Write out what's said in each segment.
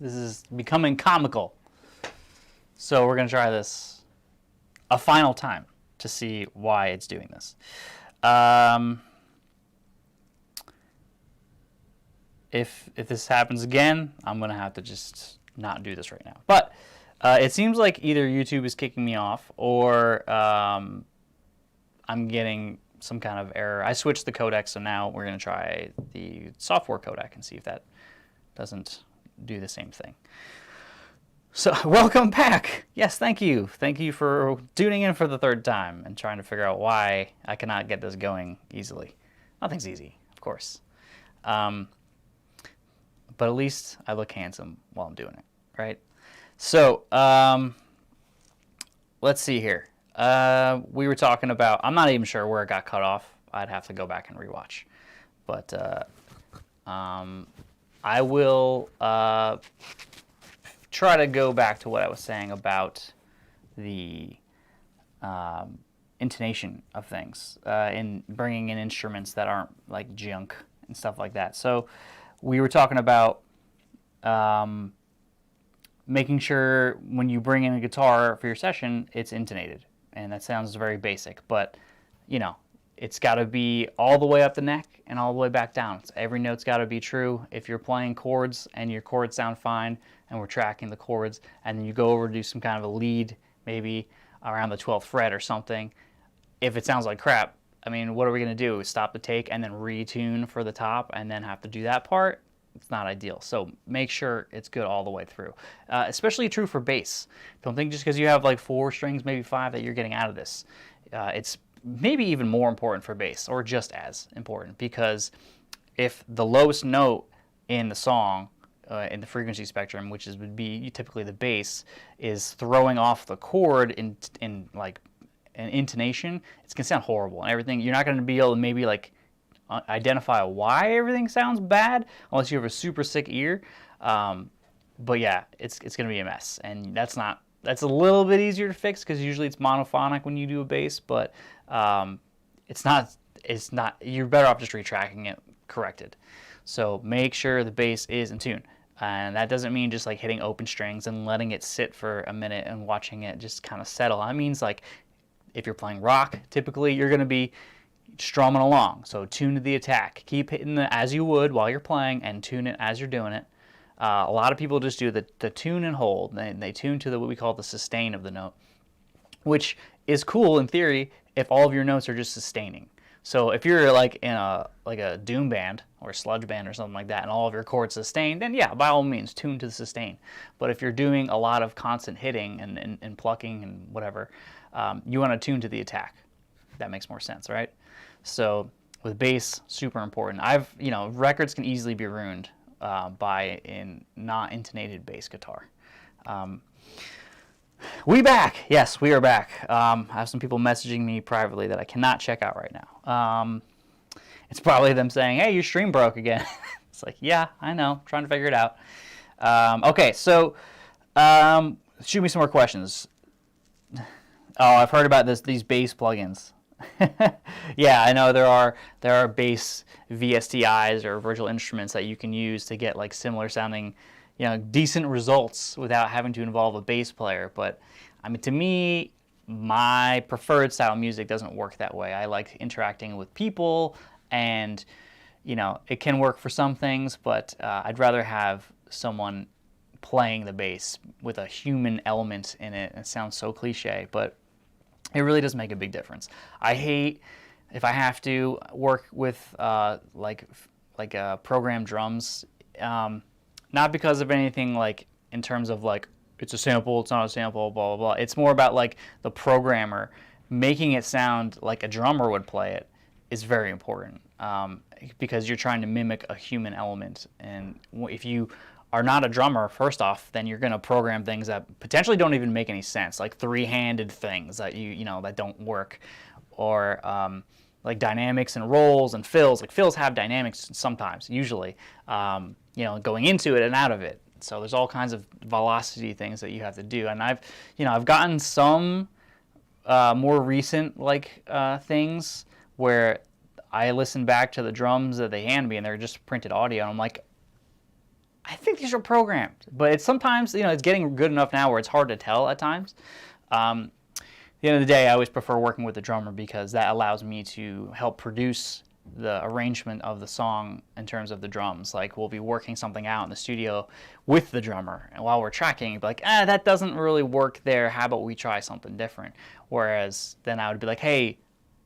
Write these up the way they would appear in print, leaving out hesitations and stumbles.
This is becoming comical. So we're going to try this a final time to see why it's doing this. If this happens again, I'm going to have to just not do this right now. But it seems like either YouTube is kicking me off or I'm getting some kind of error. I switched the codec, so now we're going to try the software codec and see if that doesn't do the same thing. So welcome back. Yes, thank you. Thank you for tuning in for the third time and trying to figure out why I cannot get this going easily. Nothing's easy, of course. But at least I look handsome while I'm doing it, right? So let's see here. We were talking about, I'm not even sure where it got cut off. I'd have to go back and rewatch. But I will try to go back to what I was saying about the intonation of things in bringing in instruments that aren't like junk and stuff like that. So we were talking about making sure when you bring in a guitar for your session, it's intonated. And that sounds very basic, but you know, it's got to be all the way up the neck and all the way back down. So every note's got to be true. If you're playing chords and your chords sound fine and we're tracking the chords, and then you go over to do some kind of a lead, maybe around the 12th fret or something, if it sounds like crap, I mean, what are we going to do? Stop the take and then retune for the top and then have to do that part? It's not ideal. So make sure it's good all the way through. Especially true for bass. Don't think just because you have like 4 strings, maybe 5, that you're getting out of this. It's maybe even more important for bass, or just as important, because if the lowest note in the song, in the frequency spectrum, which would be typically the bass, is throwing off the chord in like an intonation, it's gonna sound horrible and everything. You're not gonna be able to maybe like identify why everything sounds bad unless you have a super sick ear. But yeah, it's going to be a mess, and that's a little bit easier to fix because usually it's monophonic when you do a bass, but it's not, you're better off just retracking it corrected. So make sure the bass is in tune. And that doesn't mean just like hitting open strings and letting it sit for a minute and watching it just kind of settle. That means like if you're playing rock, typically you're going to be strumming along, so tune to the attack. Keep hitting the as you would while you're playing, and tune it as you're doing it. A lot of people just do the tune and hold. They tune to what we call the sustain of the note, which is cool in theory if all of your notes are just sustaining. So if you're like in a doom band or a sludge band or something like that, and all of your chords sustain, then yeah, by all means, tune to the sustain. But if you're doing a lot of constant hitting and plucking and whatever, you want to tune to the attack. That makes more sense, right? So with bass, super important. Records can easily be ruined by a not intonated bass guitar. We back. Yes, we are back. I have some people messaging me privately that I cannot check out right now. It's probably them saying, hey, your stream broke again. It's like, yeah, I know. I'm trying to figure it out. Okay, so shoot me some more questions. Oh, I've heard about these bass plugins. Yeah, I know there are bass VSTIs or virtual instruments that you can use to get like similar sounding, decent results without having to involve a bass player. But I mean, to me, my preferred style of music doesn't work that way. I like interacting with people, and it can work for some things, but I'd rather have someone playing the bass with a human element in it. It sounds so cliche, but it really does make a big difference. I hate if I have to work with program drums, not because of anything like in terms of like it's a sample, it's not a sample, blah blah blah. It's more about like the programmer making it sound like a drummer would play it is very important, because you're trying to mimic a human element. And if you are not a drummer, first off, then you're going to program things that potentially don't even make any sense, like three-handed things that that don't work, or like dynamics and rolls and fills. Like fills have dynamics sometimes, usually, going into it and out of it. So there's all kinds of velocity things that you have to do. And I've gotten some more recent things where I listen back to the drums that they hand me and they're just printed audio, and I'm like, I think these are programmed, but it's sometimes, it's getting good enough now where it's hard to tell at times. At the end of the day, I always prefer working with the drummer because that allows me to help produce the arrangement of the song in terms of the drums. Like, we'll be working something out in the studio with the drummer, and while we're tracking, it'd be like, that doesn't really work there. How about we try something different? Whereas then I would be like, hey,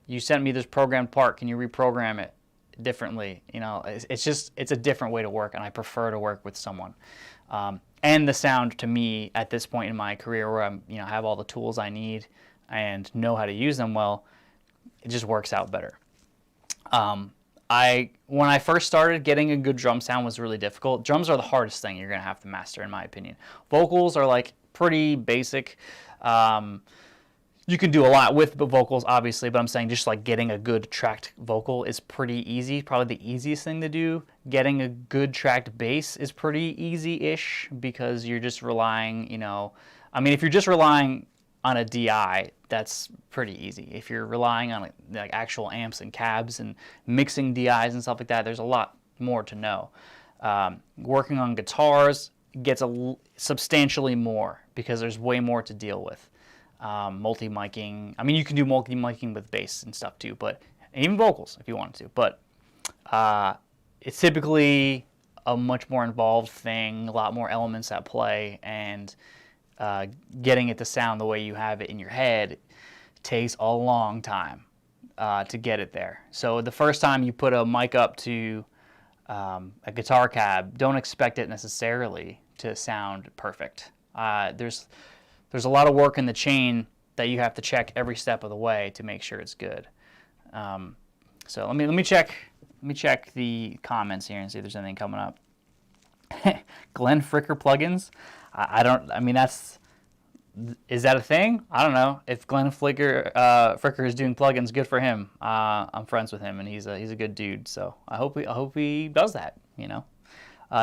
you sent me this programmed part. Can you reprogram it differently? It's a different way to work, and I prefer to work with someone. And the sound, to me, at this point in my career, where I'm, have all the tools I need and know how to use them well, it just works out better. When I first started, getting a good drum sound was really difficult. Drums are the hardest thing you're gonna have to master, in my opinion. Vocals are like pretty basic. You can do a lot with the vocals, obviously, but I'm saying just like getting a good tracked vocal is pretty easy, probably the easiest thing to do. Getting a good tracked bass is pretty easy-ish because you're just relying, if you're just relying on a DI, that's pretty easy. If you're relying on like actual amps and cabs and mixing DIs and stuff like that, there's a lot more to know. Working on guitars gets substantially more because there's way more to deal with. Multi-miking. You can do multi-miking with bass and stuff too, but even vocals if you wanted to. But it's typically a much more involved thing, a lot more elements at play, and getting it to sound the way you have it in your head takes a long time to get it there. So the first time you put a mic up to a guitar cab, don't expect it necessarily to sound perfect. There's a lot of work in the chain that you have to check every step of the way to make sure it's good. So let me check the comments here and see if there's anything coming up. Glenn Fricker plugins. Is that a thing? I don't know. If Glenn Fricker is doing plugins, good for him. I'm friends with him, and he's a good dude. So I hope he does that.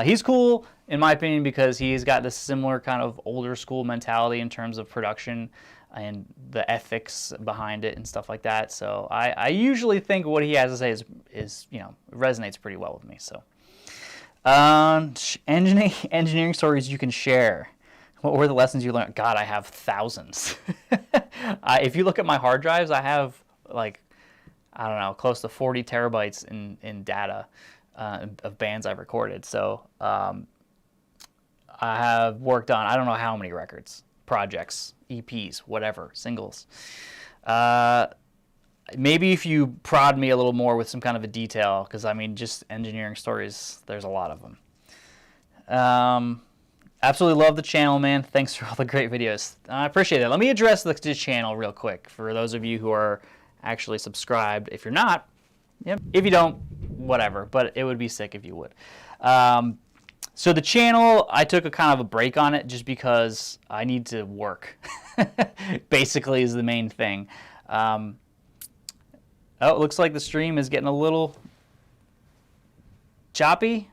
He's cool, in my opinion, because he's got this similar kind of older school mentality in terms of production and the ethics behind it and stuff like that. So I usually think what he has to say is resonates pretty well with me. So engineering stories you can share. What were the lessons you learned? God, I have thousands. If you look at my hard drives, I have close to 40 terabytes in data. Of bands I've recorded. So I have worked on I don't know how many records, projects, EPs, whatever, singles. Maybe if you prod me a little more with some kind of a detail, because just engineering stories, there's a lot of them. Absolutely love the channel, man. Thanks for all the great videos. I appreciate it. Let me address the channel real quick for those of you who are actually subscribed. If you're not, yep. If you don't, whatever, but it would be sick if you would. So the channel, I took a kind of a break on it just because I need to work. Basically is the main thing. It looks like the stream is getting a little choppy.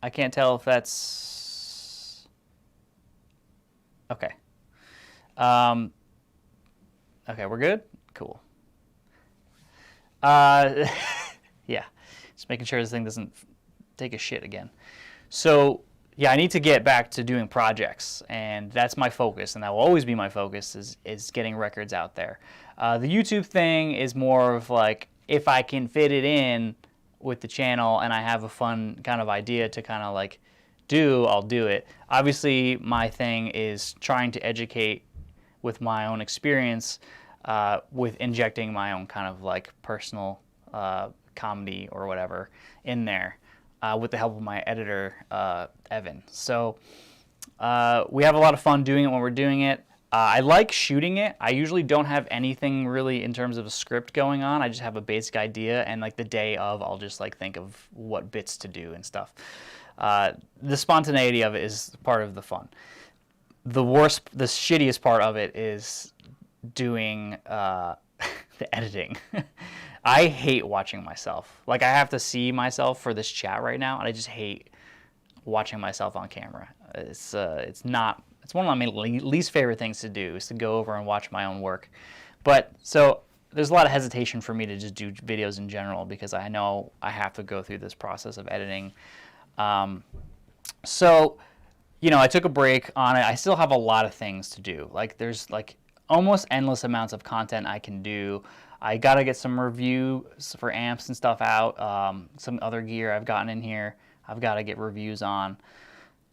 I can't tell if that's... Okay. Okay, we're good? Cool. Yeah, just making sure this thing doesn't take a shit again. So yeah, I need to get back to doing projects, and that's my focus, and that will always be my focus is getting records out there. The YouTube thing is more of like, if I can fit it in with the channel and I have a fun kind of idea to kind of like do, I'll do it. Obviously, my thing is trying to educate with my own experience, with injecting my own kind of like personal comedy or whatever in there, with the help of my editor, Evan. So we have a lot of fun doing it when we're doing it. I like shooting it. I usually don't have anything really in terms of a script going on. I just have a basic idea, and like the day of, I'll just like think of what bits to do and stuff. The spontaneity of it is part of the fun. The shittiest part of it is doing the editing. I hate watching myself. Like, I have to see myself for this chat right now, and I just hate watching myself on camera. It's one of my least favorite things to do, is to go over and watch my own work. But so there's a lot of hesitation for me to just do videos in general, because I know I have to go through this process of editing. So, I took a break on it. I still have a lot of things to do. Like, there's like almost endless amounts of content I can do. I gotta get some reviews for amps and stuff out. Some other gear I've gotten in here, I've got to get reviews on.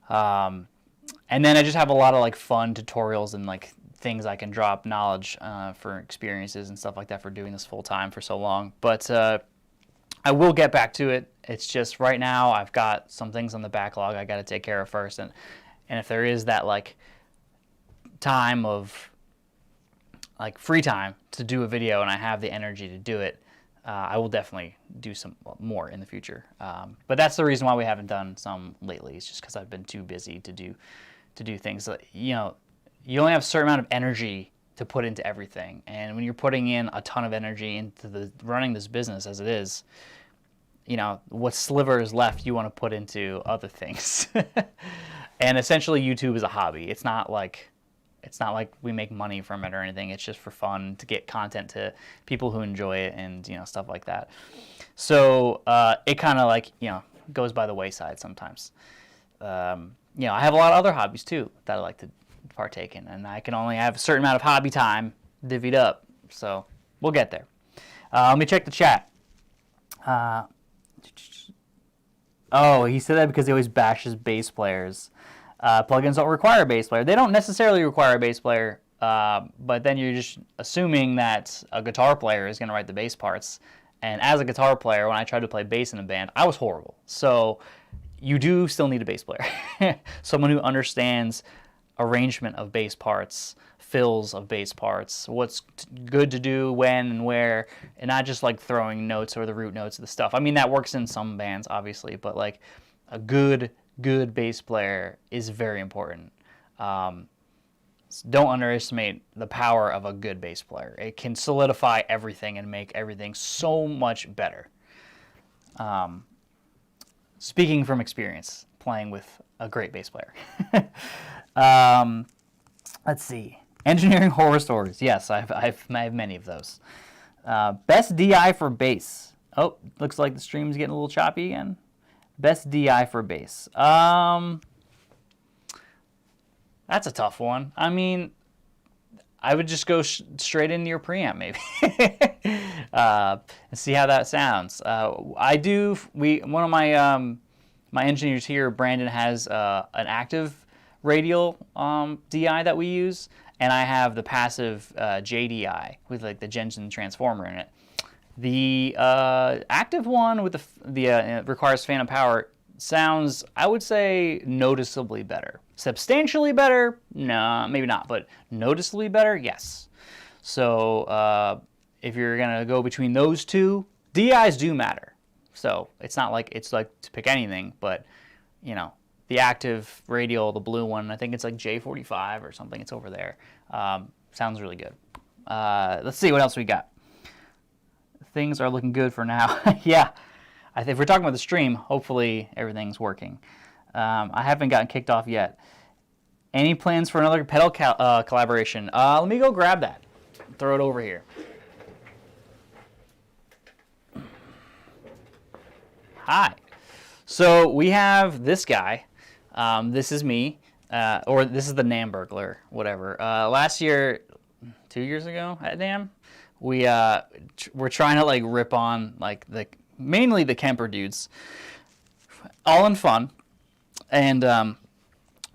And then I just have a lot of like fun tutorials and like things I can drop knowledge for experiences and stuff like that for doing this full time for so long. But I will get back to it. It's just right now I've got some things on the backlog I got to take care of first, and if there is that like time of like free time to do a video and I have the energy to do it, I will definitely do some more in the future. But that's the reason why we haven't done some lately. It's just because I've been too busy to do things. You only have a certain amount of energy to put into everything, and when you're putting in a ton of energy into running this business as it is, what sliver is left you want to put into other things. And essentially YouTube is a hobby. It's not like we make money from it or anything. It's just for fun, to get content to people who enjoy it and stuff like that. So it kind of like goes by the wayside sometimes. I have a lot of other hobbies too that I like to partake in, and I can only have a certain amount of hobby time divvied up. So we'll get there. Let me check the chat. Oh, he said that because he always bashes bass players. Plugins don't require a bass player. They don't necessarily require a bass player, but then you're just assuming that a guitar player is going to write the bass parts. And as a guitar player, when I tried to play bass in a band, I was horrible. So you do still need a bass player. Someone who understands arrangement of bass parts, fills of bass parts, what's good to do when and where, and not just like throwing notes or the root notes of the stuff. I mean, that works in some bands, obviously, but like a good bass player is very important. Don't underestimate the power of a good bass player. It can solidify everything and make everything so much better. Speaking from experience, playing with a great bass player. Let's see. Engineering horror stories. Yes, I have many of those. Best DI for bass. Oh, looks like the stream's getting a little choppy again. Best DI for bass. That's a tough one. I mean, I would just go straight into your preamp maybe, and see how that sounds. One of my my engineers here, Brandon, has an active radial DI that we use, and I have the passive JDI with like the Jensen transformer in it. The active one with the requires phantom power sounds, I would say, noticeably better. Substantially better? No, maybe not, but noticeably better? Yes. So if you're going to go between those two, DIs do matter. So it's not like it's like to pick anything, but the active radial, the blue one, I think it's like J45 or something. It's over there. Sounds really good. Let's see what else we got. Things are looking good for now. Yeah. I think if we're talking about the stream, hopefully everything's working. I haven't gotten kicked off yet. Any plans for another pedal collaboration? Let me go grab that. Throw it over here. Hi. So we have this guy. This is me, or this is the Namburglar, whatever. Last year, 2 years ago at NAMM, we're trying to like rip on like mainly the Kemper dudes, all in fun, and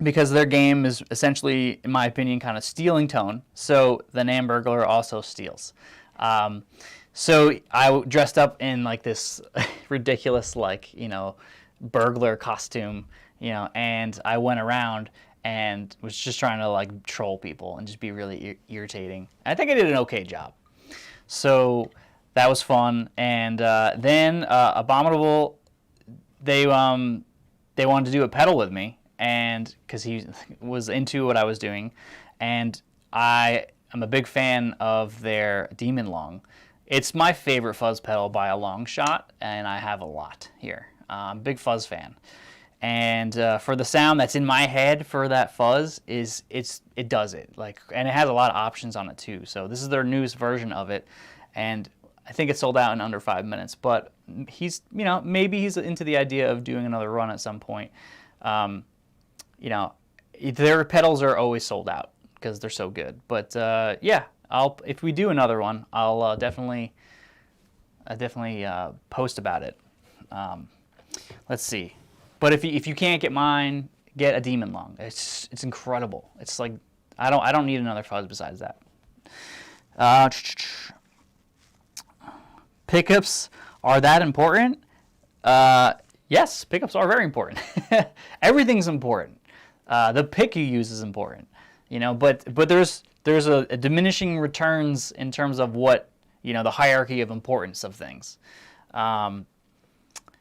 because their game is essentially, in my opinion, kind of stealing tone. So the Namburglar also steals. So I dressed up in like this ridiculous burglar costume, and I went around and was just trying to like troll people and just be really irritating. I think I did an okay job. So that was fun. And then Abominable, they wanted to do a pedal with me, and because he was into what I was doing, and I am a big fan of their Demon Long. It's my favorite fuzz pedal by a long shot, and I have a lot here. I'm a big fuzz fan. And for the sound that's in my head for that fuzz, it does it. And it has a lot of options on it too. So this is their newest version of it, and I think it sold out in under 5 minutes. But he's, maybe he's into the idea of doing another run at some point. You know, their pedals are always sold out because they're so good. But yeah, if we do another one, I'll definitely post about it. Let's see. But if you can't get mine, get a Demon Lung. It's incredible. It's like I don't need another fuzz besides that. Pickups, are that important? Yes, pickups are very important. Everything's important. The pick you use is important, you know. But there's a diminishing returns in terms of what, you know, the hierarchy of importance of things.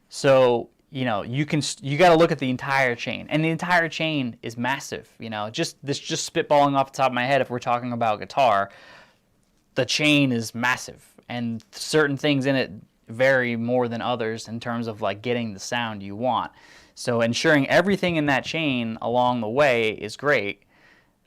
So, you know, you got to look at the entire chain, and the entire chain is massive. You know, just spitballing off the top of my head, if we're talking about guitar, the chain is massive, and certain things in it vary more than others in terms of like getting the sound you want. So ensuring everything in that chain along the way is great,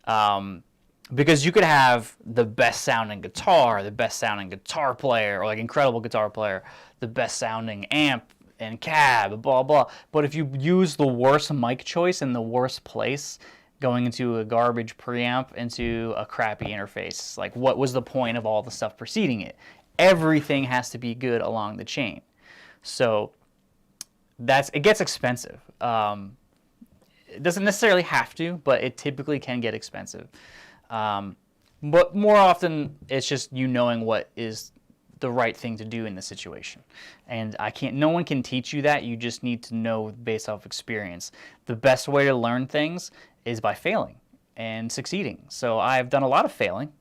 because you could have the best sounding guitar, the best sounding guitar player, or like incredible guitar player, the best sounding amp and cab, blah blah. But if you use the worst mic choice in the worst place, going into a garbage preamp, into a crappy interface, like what was the point of all the stuff preceding it? Everything has to be good along the chain. So it gets expensive. It doesn't necessarily have to, but it typically can get expensive. But more often, it's just you knowing what is the right thing to do in the situation. And no one can teach you that. You just need to know based off experience. The best way to learn things is by failing and succeeding. So I've done a lot of failing,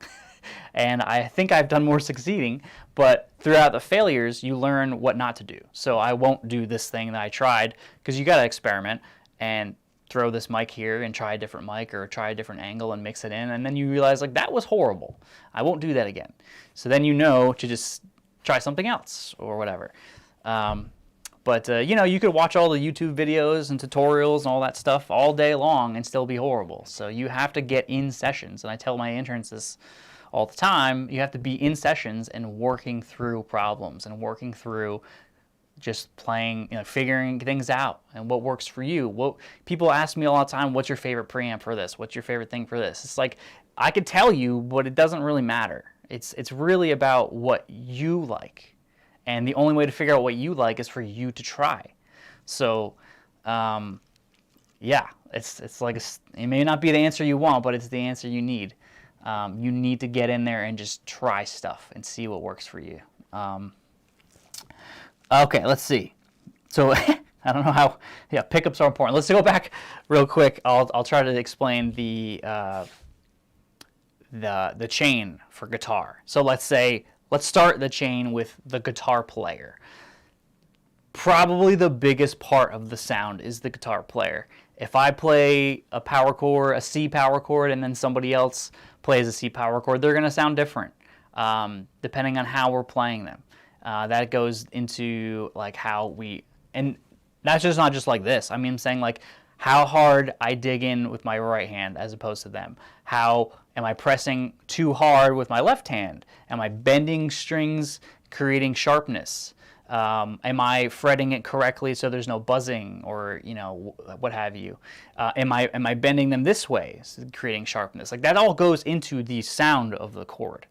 and I think I've done more succeeding, but throughout the failures, you learn what not to do. So I won't do this thing that I tried, because you got to experiment and throw this mic here and try a different mic or try a different angle and mix it in, and then you realize like that was horrible. I won't do that again. So then you know to just try something else or whatever. But you know, you could watch all the YouTube videos and tutorials and all that stuff all day long and still be horrible. So you have to get in sessions, and I tell my interns this all the time. You have to be in sessions and working through problems and working through just playing, you know, figuring things out and what works for you. What people ask me all the time, what's your favorite preamp for this? What's your favorite thing for this? It's like, I could tell you, but it doesn't really matter. It's really about what you like. And the only way to figure out what you like is for you to try. So, yeah, it's like, it may not be the answer you want, but it's the answer you need. You need to get in there and just try stuff and see what works for you. Okay, let's see. So I don't know how. Yeah, pickups are important. Let's go back real quick. I'll try to explain the chain for guitar. So let's start the chain with the guitar player. Probably the biggest part of the sound is the guitar player. If I play a power chord, a C power chord, and then somebody else plays a C power chord, they're going to sound different, depending on how we're playing them. That goes into like how and that's just not just like this. I mean, I'm saying like how hard I dig in with my right hand as opposed to them. How am I pressing too hard with my left hand? Am I bending strings, creating sharpness? Am I fretting it correctly so there's no buzzing, or, you know, what have you? Am I bending them this way, creating sharpness? Like that all goes into the sound of the chord.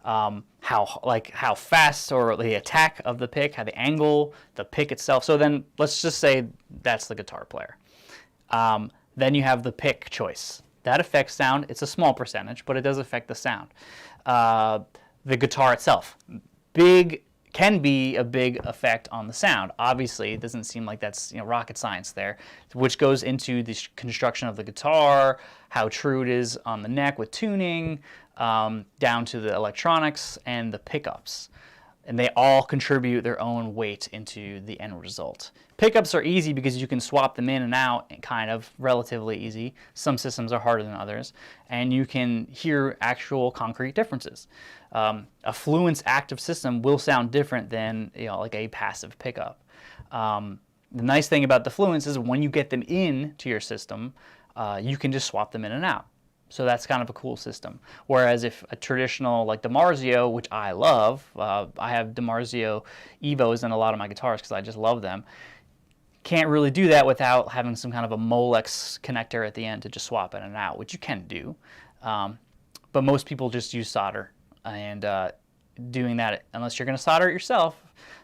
How fast, or the attack of the pick, how the angle, the pick itself. So then let's just say that's the guitar player. Then you have the pick choice. That affects sound. It's a small percentage, but it does affect the sound. The guitar itself can be a big effect on the sound. Obviously, it doesn't seem like that's, you know, rocket science there, which goes into the construction of the guitar, how true it is on the neck with tuning, down to the electronics and the pickups. And they all contribute their own weight into the end result. Pickups are easy because you can swap them in and out, and kind of relatively easy. Some systems are harder than others, and you can hear actual concrete differences. A Fluence active system will sound different than, you know, like a passive pickup. The nice thing about the Fluence is when you get them into your system, you can just swap them in and out. So that's kind of a cool system. Whereas if a traditional, like DiMarzio, which I love, I have DiMarzio Evos in a lot of my guitars because I just love them, can't really do that without having some kind of a Molex connector at the end to just swap in and out, which you can do. But most people just use solder, and doing that, unless you're going to solder it yourself,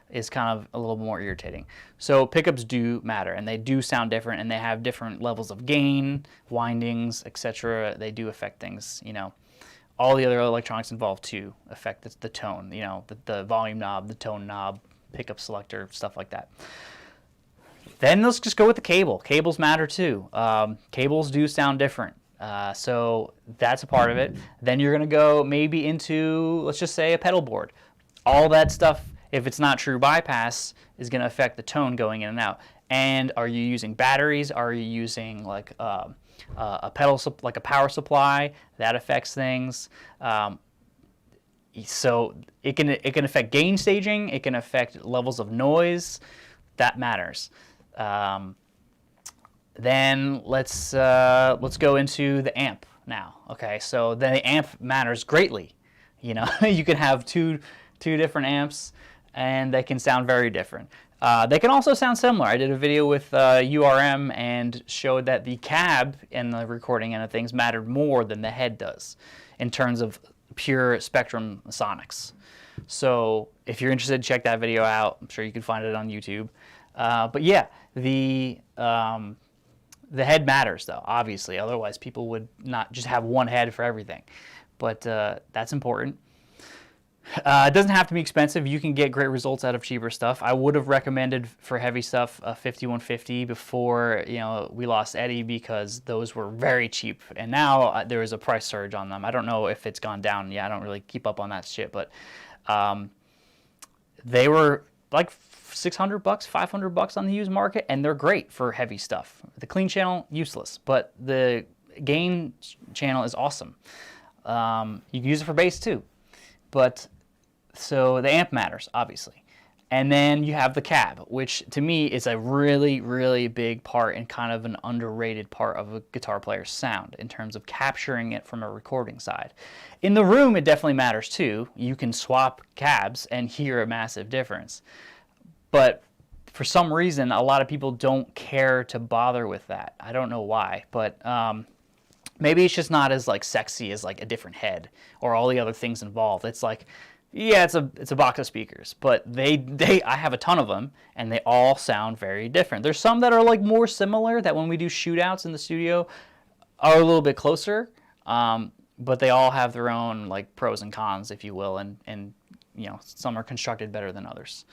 is kind of a little more irritating. So pickups do matter, and they do sound different, and they have different levels of gain, windings, etc. They do affect things, you know. All the other electronics involved too affect the tone, you know, the volume knob, the tone knob, pickup selector, stuff like that. Then let's just go with the cable. Cables matter too. Cables do sound different. So that's a part of it. Then you're going to go maybe into, let's just say, a pedal board. All that stuff, if it's not true bypass, is going to affect the tone going in and out. And are you using batteries? Are you using like a power supply? That affects things. So it can affect gain staging. It can affect levels of noise. That matters. Then let's go into the amp now. Okay, so then the amp matters greatly. You know, you can have two different amps, and they can sound very different. They can also sound similar. I did a video with URM and showed that the cab and the recording end of things mattered more than the head does in terms of pure spectrum sonics. So if you're interested, check that video out. I'm sure you can find it on YouTube. But yeah, the head matters though, obviously. Otherwise, people would not just have one head for everything. But that's important. It doesn't have to be expensive. You can get great results out of cheaper stuff. I would have recommended for heavy stuff a 5150 before, you know, we lost Eddie, because those were very cheap. And now there is a price surge on them. I don't know if it's gone down. Yeah, I don't really keep up on that shit, but they were like $600, $500 on the used market, and they're great for heavy stuff. The clean channel, useless, but the gain channel is awesome. You can use it for bass too, but so the amp matters, obviously. And then you have the cab, which to me is a really, really big part and kind of an underrated part of a guitar player's sound in terms of capturing it from a recording side. In the room, it definitely matters too. You can swap cabs and hear a massive difference. But for some reason, a lot of people don't care to bother with that. I don't know why, but maybe it's just not as like sexy as like a different head or all the other things involved. It's like, yeah, it's a box of speakers, but I have a ton of them, and they all sound very different. There's some that are like more similar, that when we do shootouts in the studio are a little bit closer, but they all have their own like pros and cons, if you will, and you know, some are constructed better than others.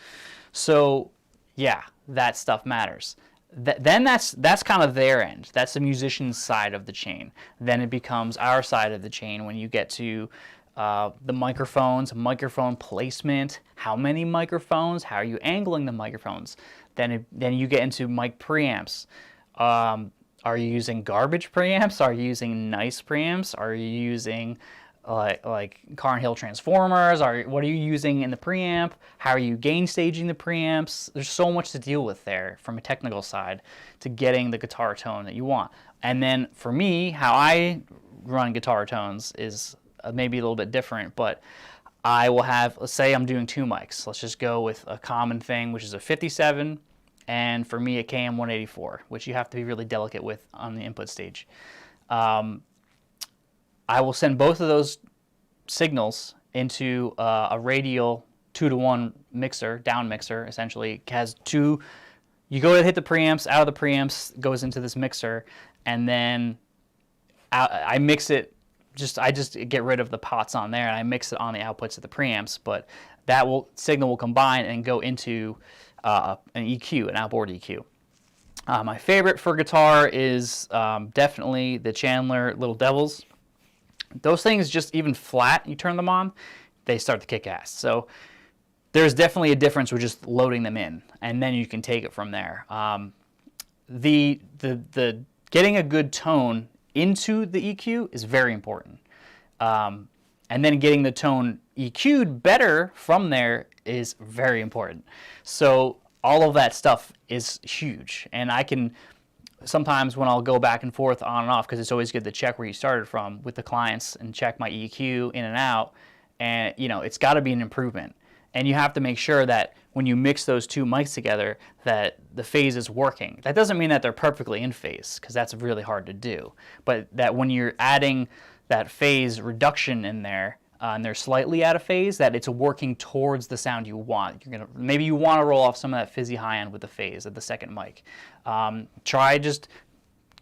So yeah, that stuff matters. Then that's kind of their end. That's the musician's side of the chain. Then it becomes our side of the chain when you get to the microphones, microphone placement, how many microphones, how are you angling the microphones. Then you get into mic preamps. Are you using garbage preamps? Are you using nice preamps? Are you using like Carn Hill transformers? What are you using in the preamp? How are you gain staging the preamps? There's so much to deal with there from a technical side to getting the guitar tone that you want. And then for me, how I run guitar tones is maybe a little bit different, but I will have, let's say I'm doing two mics. Let's just go with a common thing, which is a 57, and for me a KM184, which you have to be really delicate with on the input stage. I will send both of those signals into a radial 2-to-1 mixer, down mixer, essentially. It has two, you go to hit the preamps, out of the preamps goes into this mixer, and then I mix it. I just get rid of the pots on there, and I mix it on the outputs of the preamps, but that signal will combine and go into an EQ, an outboard EQ. My favorite for guitar is definitely the Chandler Little Devils. Those things, just even flat, you turn them on, they start to kick ass. So there's definitely a difference with just loading them in, and then you can take it from there. The getting a good tone into the EQ is very important. And then getting the tone EQ'd better from there is very important. So all of that stuff is huge. And I can, sometimes when I'll go back and forth on and off, because it's always good to check where you started from with the clients and check my EQ in and out, and you know, it's got to be an improvement. And you have to make sure that when you mix those two mics together, that the phase is working. That doesn't mean that they're perfectly in phase, because that's really hard to do. But that when you're adding that phase reduction in there, and they're slightly out of phase, that it's working towards the sound you want. Maybe you want to roll off some of that fizzy high end with the phase of the second mic. Try just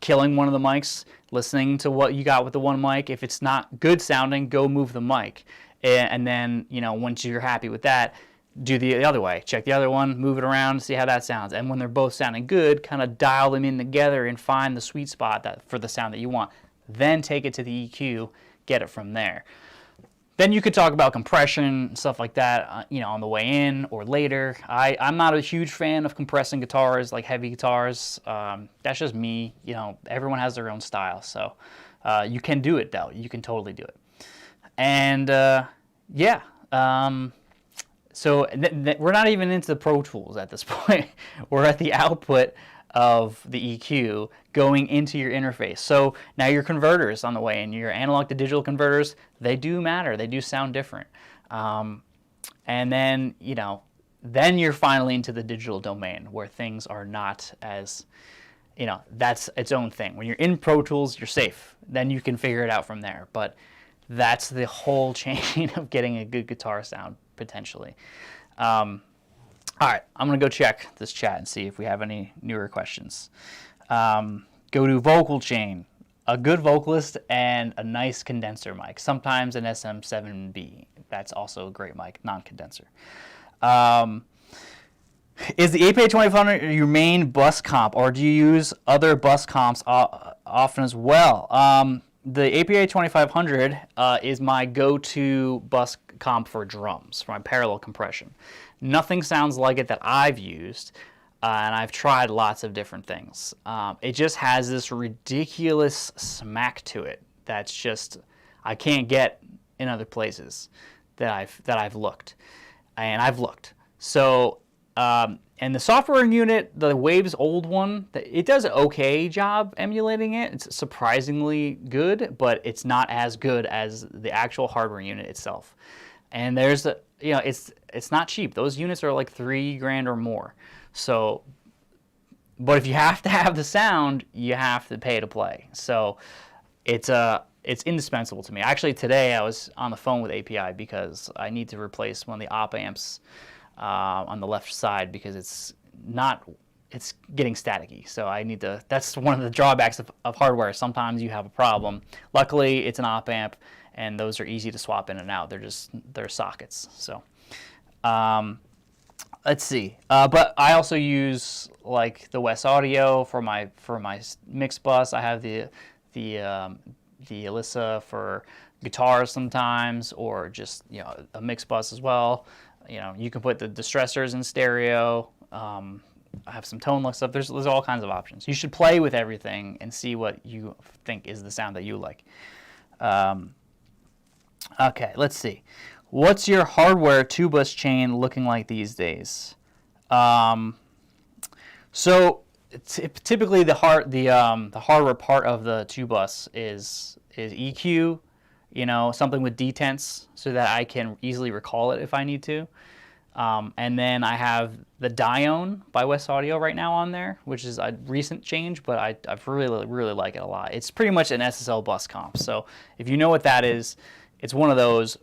killing one of the mics, listening to what you got with the one mic. If it's not good sounding, go move the mic. And then, once you're happy with that, do the other way. Check the other one, move it around, see how that sounds. And when they're both sounding good, kind of dial them in together and find the sweet spot for the sound that you want. Then take it to the EQ, get it from there. Then you could talk about compression, stuff like that, on the way in or later. I'm not a huge fan of compressing guitars, like heavy guitars. That's just me. Everyone has their own style. So you can do it, though. You can totally do it. And, so we're not even into the Pro Tools at this point. We're at the output of the EQ going into your interface. So now your converters on the way in, your analog to digital converters, they do matter. They do sound different. And then, then you're finally into the digital domain where things are not as, that's its own thing. When you're in Pro Tools, you're safe. Then you can figure it out from there. But that's the whole chain of getting a good guitar sound, potentially. All right, I'm going to go check this chat and see if we have any newer questions. Go to vocal chain, a good vocalist, and a nice condenser mic, sometimes an SM7B. That's also a great mic, non-condenser. Is the APA 2500 your main bus comp, or do you use other bus comps often as well? The APA 2500 is my go-to bus comp for drums, for my parallel compression. Nothing sounds like it that I've used, and I've tried lots of different things. It just has this ridiculous smack to it that's just I can't get in other places that I've looked, and I've looked. So and the software unit, the Waves old one, it does an okay job emulating it. It's surprisingly good, but it's not as good as the actual hardware unit itself. And there's it's not cheap. Those units are like $3,000 or more. So, but if you have to have the sound, you have to pay to play. So, it's indispensable to me. Actually, today I was on the phone with API because I need to replace one of the op amps on the left side because it's getting staticky. So I need to. That's one of the drawbacks of hardware. Sometimes you have a problem. Luckily, it's an op amp, and those are easy to swap in and out. They're sockets. So let's see. But I also use like the Wes Audio for my mix bus. I have the Alyssa for guitars sometimes, or just a mix bus as well. You can put the distressors in stereo. I have some toneless stuff. There's all kinds of options. You should play with everything and see what you think is the sound that you like. Okay, let's see. What's your hardware two-bus chain looking like these days? So typically the hardware part of the two-bus is EQ, something with detents so that I can easily recall it if I need to. And then I have the Dione by Wes Audio right now on there, which is a recent change, but I really, really like it a lot. It's pretty much an SSL bus comp. So if you know what that is, it's one of those.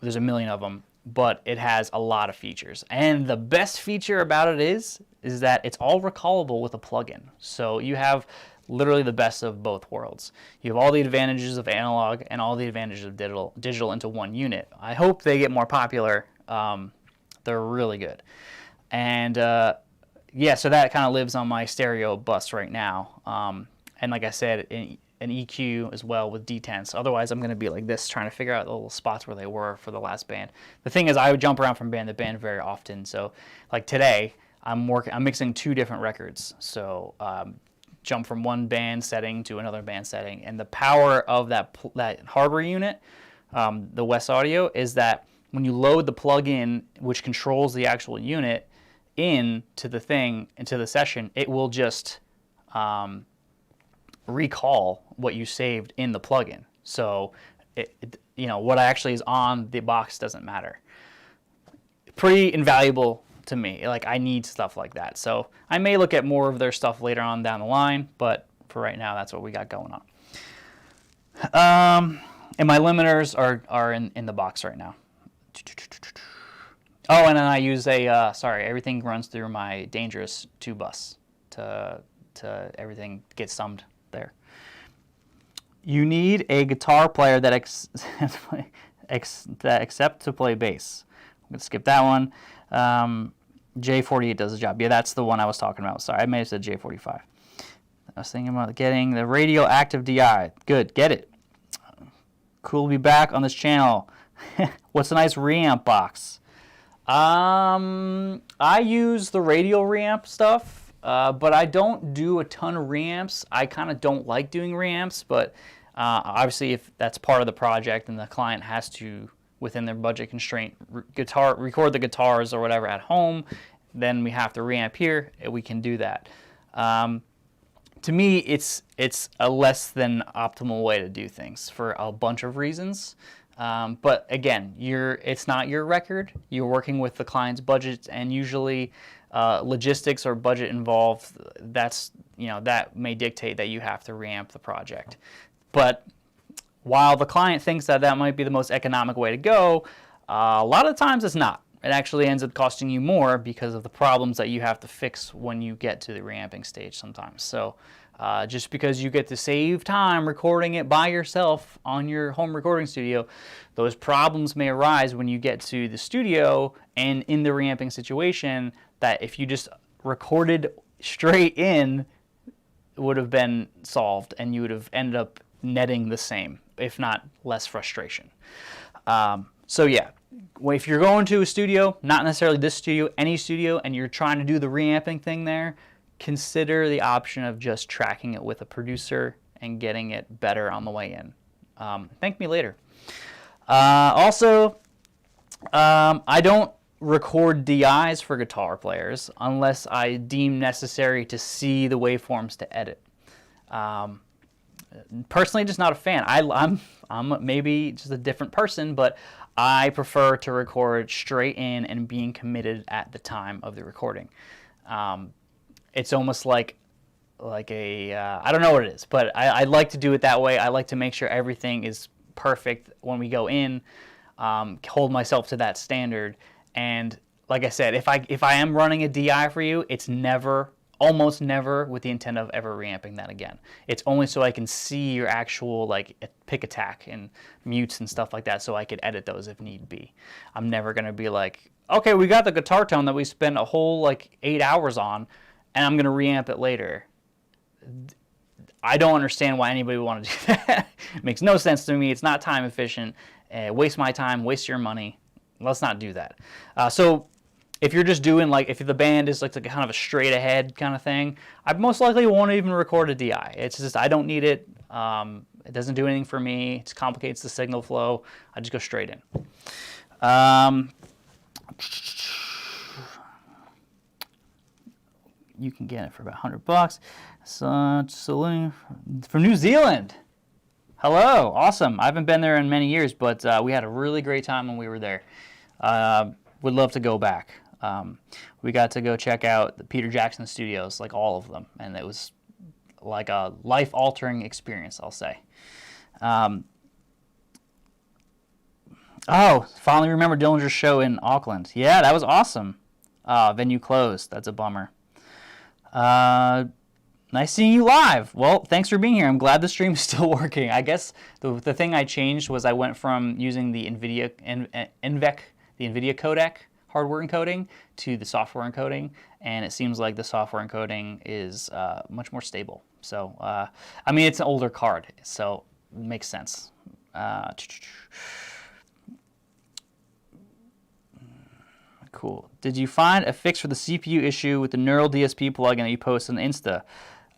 There's a million of them, but it has a lot of features. And the best feature about it is that it's all recallable with a plugin. So you have literally the best of both worlds. You have all the advantages of analog and all the advantages of digital into one unit. I hope they get more popular. They're really good. And so that kind of lives on my stereo bus right now. And like I said, an EQ as well with detents. Otherwise, I'm going to be like this, trying to figure out the little spots where they were for the last band. The thing is, I would jump around from band to band very often. So like today, I'm mixing two different records. So jump from one band setting to another band setting. And the power of that hardware unit, the Wes Audio, is that when you load the plug-in, which controls the actual unit, into the session, it will just recall what you saved in the plugin. So what actually is on the box doesn't matter. pretty invaluable to me. Like, I need stuff like that. So I may look at more of their stuff later on down the line, but for right now, that's what we got going on. And my limiters are in the box right now. Oh, and then I use everything runs through my Dangerous 2 bus to everything gets summed there. You need a guitar player that accepts to play bass. I'm going to skip that one. J48 does the job. Yeah, that's the one I was talking about. Sorry, I may have said J45. I was thinking about getting the radioactive DI. Good, get it. Cool to be back on this channel. What's a nice reamp box? I use the radial reamp stuff, but I don't do a ton of reamps. I kind of don't like doing reamps, but obviously if that's part of the project and the client has to, within their budget constraint, record the guitars or whatever at home, then we have to reamp here, we can do that. To me, it's a less than optimal way to do things for a bunch of reasons. But again, it's not your record. You're working with the client's budget, and usually logistics or budget involved. That may dictate that you have to reamp the project. But while the client thinks that might be the most economic way to go, a lot of times it's not. It actually ends up costing you more because of the problems that you have to fix when you get to the reamping stage sometimes. So just because you get to save time recording it by yourself on your home recording studio, those problems may arise when you get to the studio and in the reamping situation that if you just recorded straight in, it would have been solved and you would have ended up netting the same, if not less frustration. So yeah, if you're going to a studio, not necessarily this studio, any studio, and you're trying to do the reamping thing there, consider the option of just tracking it with a producer and getting it better on the way in. Thank me later. Also, I don't record DIs for guitar players unless I deem necessary to see the waveforms to edit. Personally, just not a fan. I'm maybe just a different person, but I prefer to record straight in and being committed at the time of the recording. It's almost like a, I don't know what it is, but I like to do it that way. I like to make sure everything is perfect when we go in, hold myself to that standard. And like I said, if I am running a DI for you, it's almost never with the intent of ever reamping that again. It's only so I can see your actual pick attack and mutes and stuff like that, so I could edit those if need be. I'm never gonna be like, okay, we got the guitar tone that we spent a whole 8 hours on, and I'm gonna reamp it later. I don't understand why anybody would want to do that. It makes no sense to me. It's not time efficient. Waste my time, waste your money. Let's not do that. So if you're just doing if the band is like kind of a straight ahead kind of thing, I most likely won't even record a DI. It's just I don't need it. It doesn't do anything for me. It complicates the signal flow. I just go straight in. You can get it for about $100. So from New Zealand. Hello, awesome. I haven't been there in many years, but we had a really great time when we were there. Would love to go back. We got to go check out the Peter Jackson studios, all of them, and it was like a life-altering experience, I'll say. Oh, finally remember Dillinger's show in Auckland. Yeah, that was awesome. Venue closed. That's a bummer. Nice seeing you live. Well, thanks for being here. I'm glad the stream is still working. I guess the thing I changed was I went from using the NVIDIA codec, hardware encoding, to the software encoding, and it seems like the software encoding is much more stable. So, I mean, it's an older card, so it makes sense. Cool. Did you find a fix for the CPU issue with the Neural DSP plugin that you posted on Insta?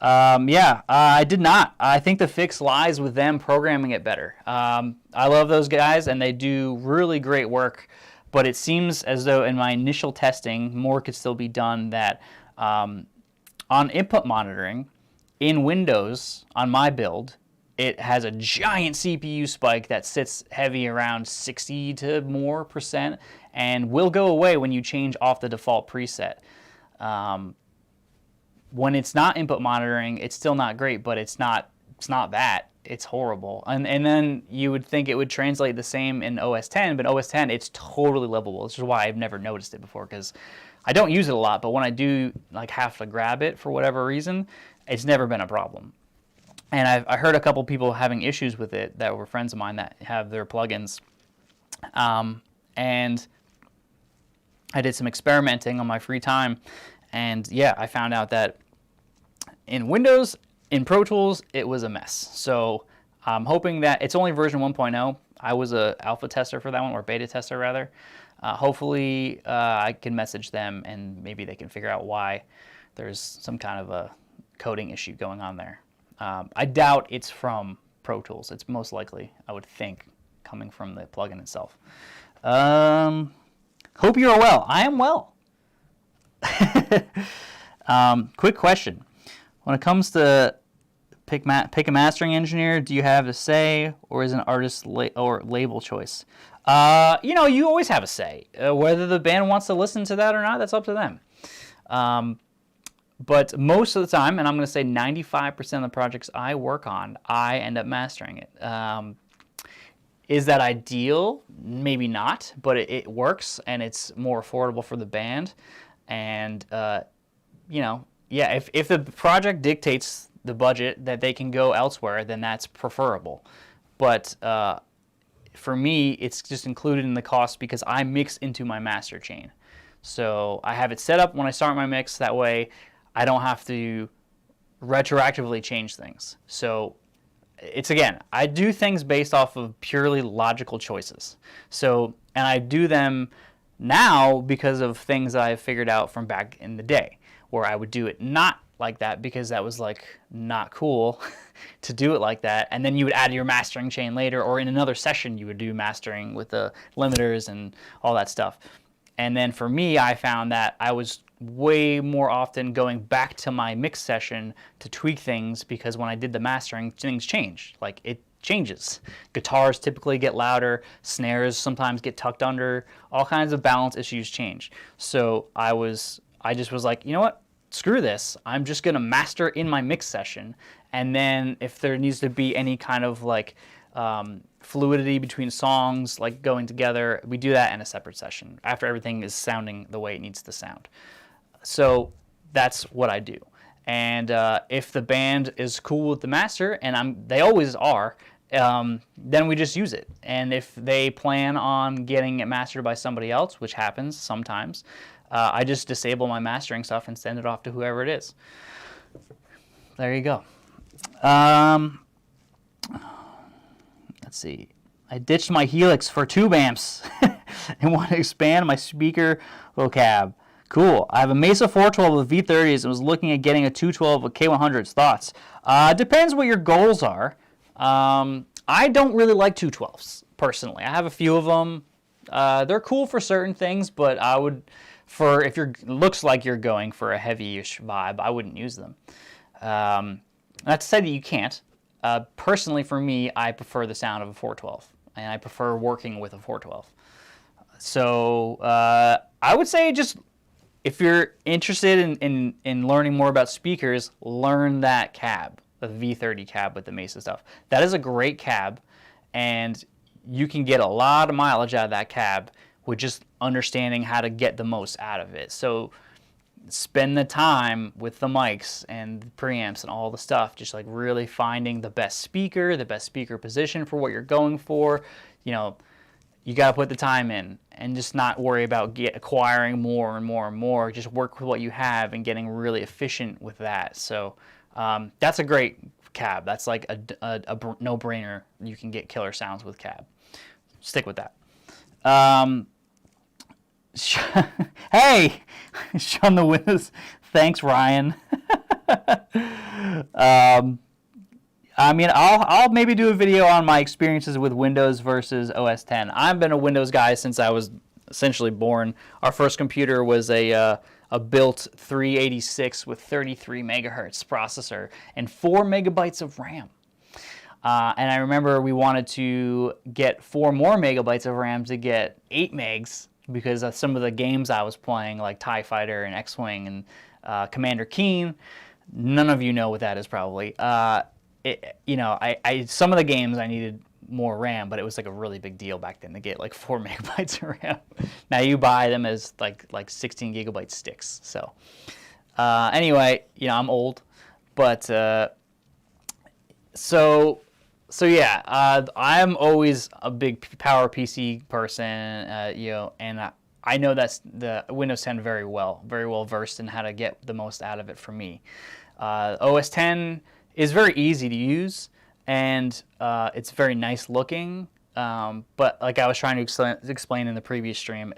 Yeah, I did not. I think the fix lies with them programming it better. I love those guys, and they do really great work, but it seems as though in my initial testing, more could still be done that on input monitoring, in Windows, on my build, it has a giant CPU spike that sits heavy around 60 to more percent and will go away when you change off the default preset. When it's not input monitoring, it's still not great, but it's not that. It's horrible. And then you would think it would translate the same in OS 10, but OS 10, it's totally livable. This is why I've never noticed it before, because I don't use it a lot, but when I do like have to grab it for whatever reason, it's never been a problem. And I heard a couple people having issues with it that were friends of mine that have their plugins. And I did some experimenting on my free time, and yeah, I found out that in Windows, in Pro Tools, it was a mess. So I'm hoping that it's only version 1.0. I was a alpha tester for that one, or beta tester rather. Hopefully I can message them and maybe they can figure out why there's some kind of a coding issue going on there. I doubt it's from Pro Tools. It's most likely, I would think, coming from the plugin itself. Hope you are well. I am well. Quick question. When it comes to pick a mastering engineer, do you have a say, or is it an artist or label choice? You know, you always have a say. Whether the band wants to listen to that or not, that's up to them. But most of the time, and I'm going to say 95% of the projects I work on, I end up mastering it. Is that ideal? Maybe not, but it works, and it's more affordable for the band. And, you know, yeah, if the project dictates the budget that they can go elsewhere, then that's preferable. But for me, it's just included in the cost because I mix into my master chain. So I have it set up when I start my mix. That way I don't have to retroactively change things. So it's, again, I do things based off of purely logical choices. So, and I do them now because of things I've figured out from back in the day, where I would do it not like that because that was like not cool to do it like that, and then you would add your mastering chain later, or in another session you would do mastering with the limiters and all that stuff. And then for me, I found that I was way more often going back to my mix session to tweak things, because when I did the mastering, things changed. Like, it changes. Guitars typically get louder, snares sometimes get tucked under, all kinds of balance issues change. So I just was like, you know what? Screw this. I'm just going to master in my mix session. And then if there needs to be any kind of like fluidity between songs, like going together, we do that in a separate session after everything is sounding the way it needs to sound. So that's what I do. And if the band is cool with the master, and they always are, then we just use it. And if they plan on getting it mastered by somebody else, which happens sometimes, I just disable my mastering stuff and send it off to whoever it is. There you go. Let's see. I ditched my Helix for tube amps and want to expand my speaker vocab. Cool. I have a Mesa 412 with V30s and was looking at getting a 212 with K100s. Thoughts? Depends what your goals are. I don't really like 212s, personally. I have a few of them. They're cool for certain things, but I would... if looks like you're going for a heavy-ish vibe, I wouldn't use them. Not to say that you can't. Personally, for me, I prefer the sound of a 412, and I prefer working with a 412. So I would say just, if you're interested in learning more about speakers, learn that cab, the V30 cab with the Mesa stuff. That is a great cab, and you can get a lot of mileage out of that cab with just understanding how to get the most out of it. So spend the time with the mics and the preamps and all the stuff, just like really finding the best speaker position for what you're going for. You know, you got to put the time in and just not worry about acquiring more and more and more. Just work with what you have and getting really efficient with that. So that's a great cab. That's like a no-brainer. You can get killer sounds with cab. Stick with that. Hey, shun the windows. Thanks, Ryan. I mean, I'll maybe do a video on my experiences with Windows versus OS 10. I've been a Windows guy since I was essentially born. Our first computer was a built 386 with 33 megahertz processor and 4 megabytes of RAM. And I remember we wanted to get 4 more megabytes of RAM to get 8 megs because of some of the games I was playing, like TIE Fighter and X-Wing and Commander Keen. None of you know what that is probably. Some of the games I needed more RAM, but it was like a really big deal back then to get like 4 megabytes of RAM. Now you buy them as like 16 gigabyte sticks. So anyway, I'm old, but so yeah, I'm always a big Power PC person, and I know that's the Windows 10 very well versed in how to get the most out of it for me. OS 10 is very easy to use, and it's very nice looking. But like I was trying to explain in the previous stream,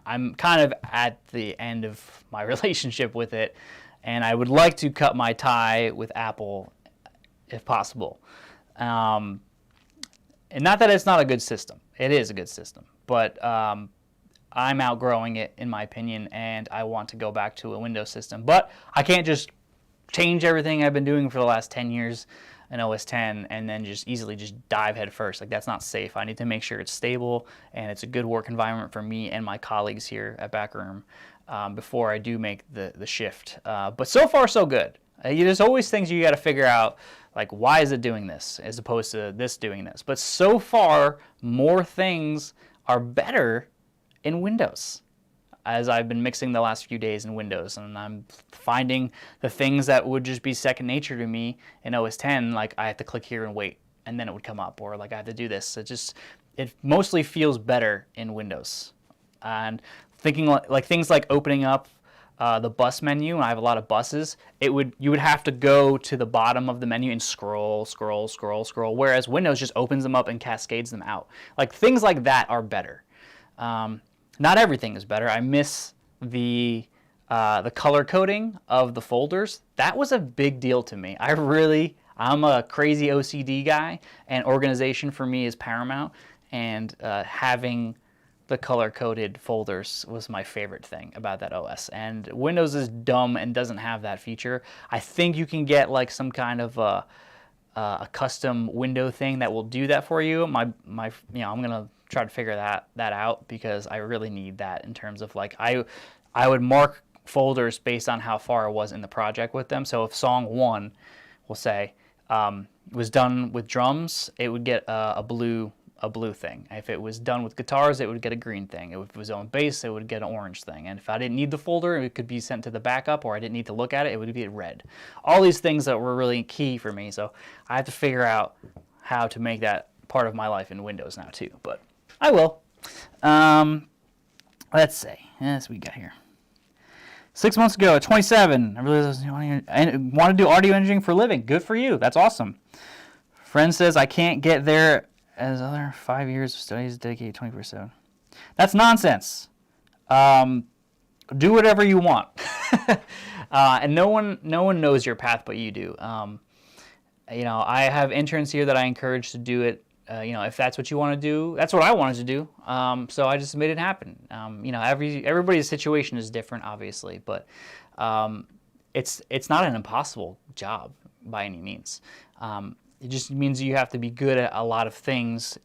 I'm kind of at the end of my relationship with it, and I would like to cut my tie with Apple if possible. And not that it's not a good system. It is a good system. But I'm outgrowing it, in my opinion, and I want to go back to a Windows system. But I can't just change everything I've been doing for the last 10 years in OS 10 and then just easily just dive head first. Like, that's not safe. I need to make sure it's stable and it's a good work environment for me and my colleagues here at Backroom before I do make the shift. But so far, so good. There's always things you got to figure out, like, why is it doing this as opposed to this doing this? But so far, more things are better in Windows, as I've been mixing the last few days in Windows, and I'm finding the things that would just be second nature to me in OS 10, like I have to click here and wait, and then it would come up, or like I have to do this. It mostly feels better in Windows. And thinking like things like opening up the bus menu, and I have a lot of buses, you would have to go to the bottom of the menu and scroll, whereas Windows just opens them up and cascades them out. Like, things like that are better. Not everything is better. I miss the color coding of the folders. That was a big deal to me. I'm a crazy OCD guy, and organization for me is paramount, and having the color-coded folders was my favorite thing about that OS. And Windows is dumb and doesn't have that feature. I think you can get like some kind of a custom window thing that will do that for you. I'm gonna try to figure that out, because I really need that in terms of, like, I would mark folders based on how far I was in the project with them. So if song 1, we'll say, was done with drums, it would get a blue thing. If it was done with guitars, it would get a green thing. If it was on bass, it would get an orange thing. And if I didn't need the folder, it could be sent to the backup, or I didn't need to look at it, it would be red. All these things that were really key for me. So I have to figure out how to make that part of my life in Windows now too, but I will. Let's see. Yes, we got here. 6 months ago at 27, I realized I want to do audio engineering for a living. Good for you. That's awesome. Friend says I can't get there as other 5 years of studies dedicated 24/7. That's nonsense. Do whatever you want. And no one knows your path but you do. I have interns here that I encourage to do it. If that's what you want to do, that's what I wanted to do. So I just made it happen. Everybody's situation is different, obviously, but it's not an impossible job by any means. It just means you have to be good at a lot of things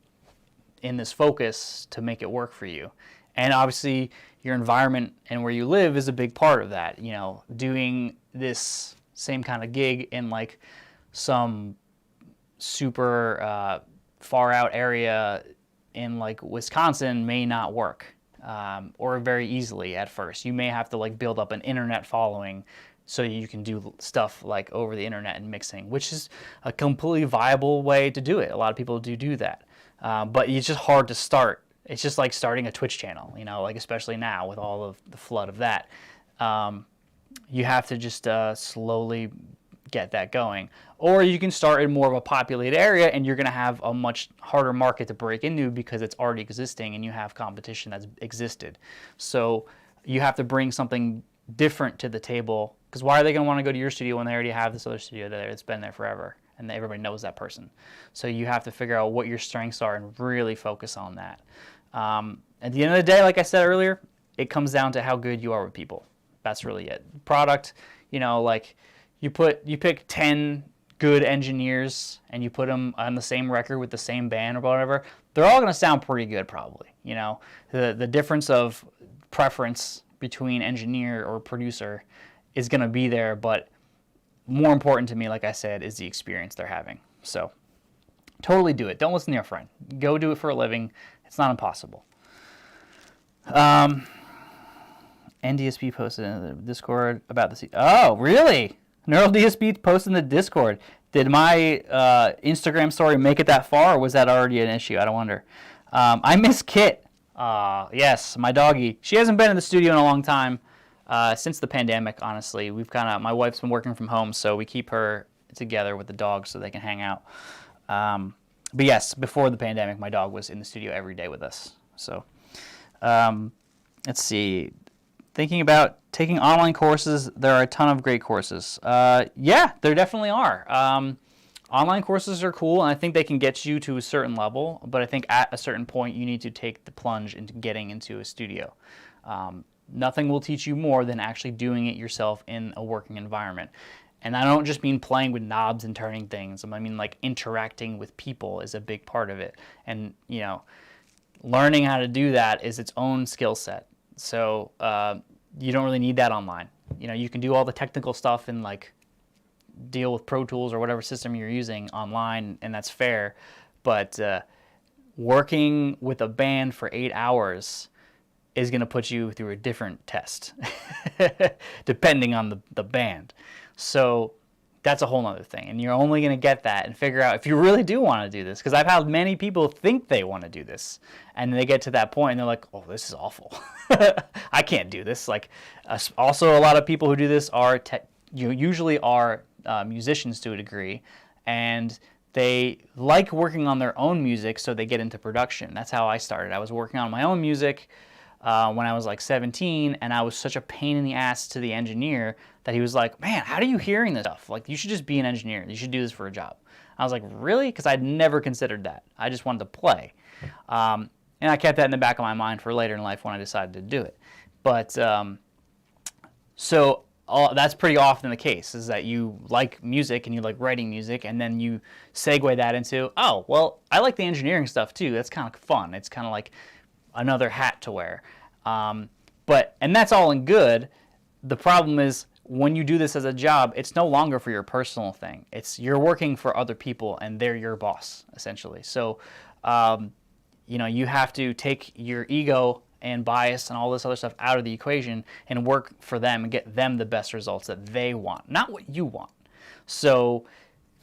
in this focus to make it work for you. And obviously, your environment and where you live is a big part of that. Doing this same kind of gig in like some super far out area in like Wisconsin may not work, or very easily at first. You may have to like build up an internet following so you can do stuff like over the internet and mixing, which is a completely viable way to do it. A lot of people do that, but it's just hard to start. It's just like starting a Twitch channel, like especially now with all of the flood of that. You have to just slowly get that going. Or you can start in more of a populated area, and you're going to have a much harder market to break into because it's already existing and you have competition that's existed. So you have to bring something different to the table, because why are they going to want to go to your studio when they already have this other studio there that's been there forever and everybody knows that person? So you have to figure out what your strengths are and really focus on that. At the end of the day, like I said earlier, it comes down to how good you are with people. That's really it. Product, like you pick 10 good engineers and you put them on the same record with the same band or whatever, they're all going to sound pretty good probably. You know, the difference of preference between engineer or producer is going to be there, but more important to me, like I said, is the experience they're having. So totally do it. Don't listen to your friend. Go do it for a living. It's not impossible. NDSP posted in the Discord about this. Oh, really? Neural DSP posted in the Discord. Did my Instagram story make it that far, or was that already an issue? I don't wonder. I miss Kit. Yes, my doggy. She hasn't been in the studio in a long time. Since the pandemic, honestly. My wife's been working from home, so we keep her together with the dog so they can hang out. But yes, before the pandemic, my dog was in the studio every day with us. So, let's see. Thinking about taking online courses, there are a ton of great courses. Yeah, there definitely are. Online courses are cool, and I think they can get you to a certain level, but I think at a certain point, you need to take the plunge into getting into a studio. Nothing will teach you more than actually doing it yourself in a working environment. And I don't just mean playing with knobs and turning things. I mean, like, interacting with people is a big part of it. And, you know, learning how to do that is its own skill set. So you don't really need that online. You know, you can do all the technical stuff and, like, deal with Pro Tools or whatever system you're using online, and that's fair. But working with a band for 8 hours is going to put you through a different test, depending on the band. So that's a whole nother thing. And you're only going to get that and figure out if you really do want to do this. Because I've had many people think they want to do this. And they get to that point and they're like, oh, this is awful. I can't do this. Like, also, a lot of people who do this usually are musicians to a degree. And they like working on their own music, so they get into production. That's how I started. I was working on my own music when I was like 17, and I was such a pain in the ass to the engineer that he was like, man, how are you hearing this stuff? Like, you should just be an engineer. You should do this for a job. I was like, really? Because I'd never considered that. I just wanted to play. And I kept that in the back of my mind for later in life when I decided to do it. But that's pretty often the case, is that you like music and you like writing music, and then you segue that into, oh, well, I like the engineering stuff too. That's kind of fun. It's kind of like another hat to wear. And that's all in good. The problem is, when you do this as a job, it's no longer for your personal thing. You're working for other people, and they're your boss, essentially. So, you know, you have to take your ego and bias and all this other stuff out of the equation and work for them and get them the best results that they want, not what you want. So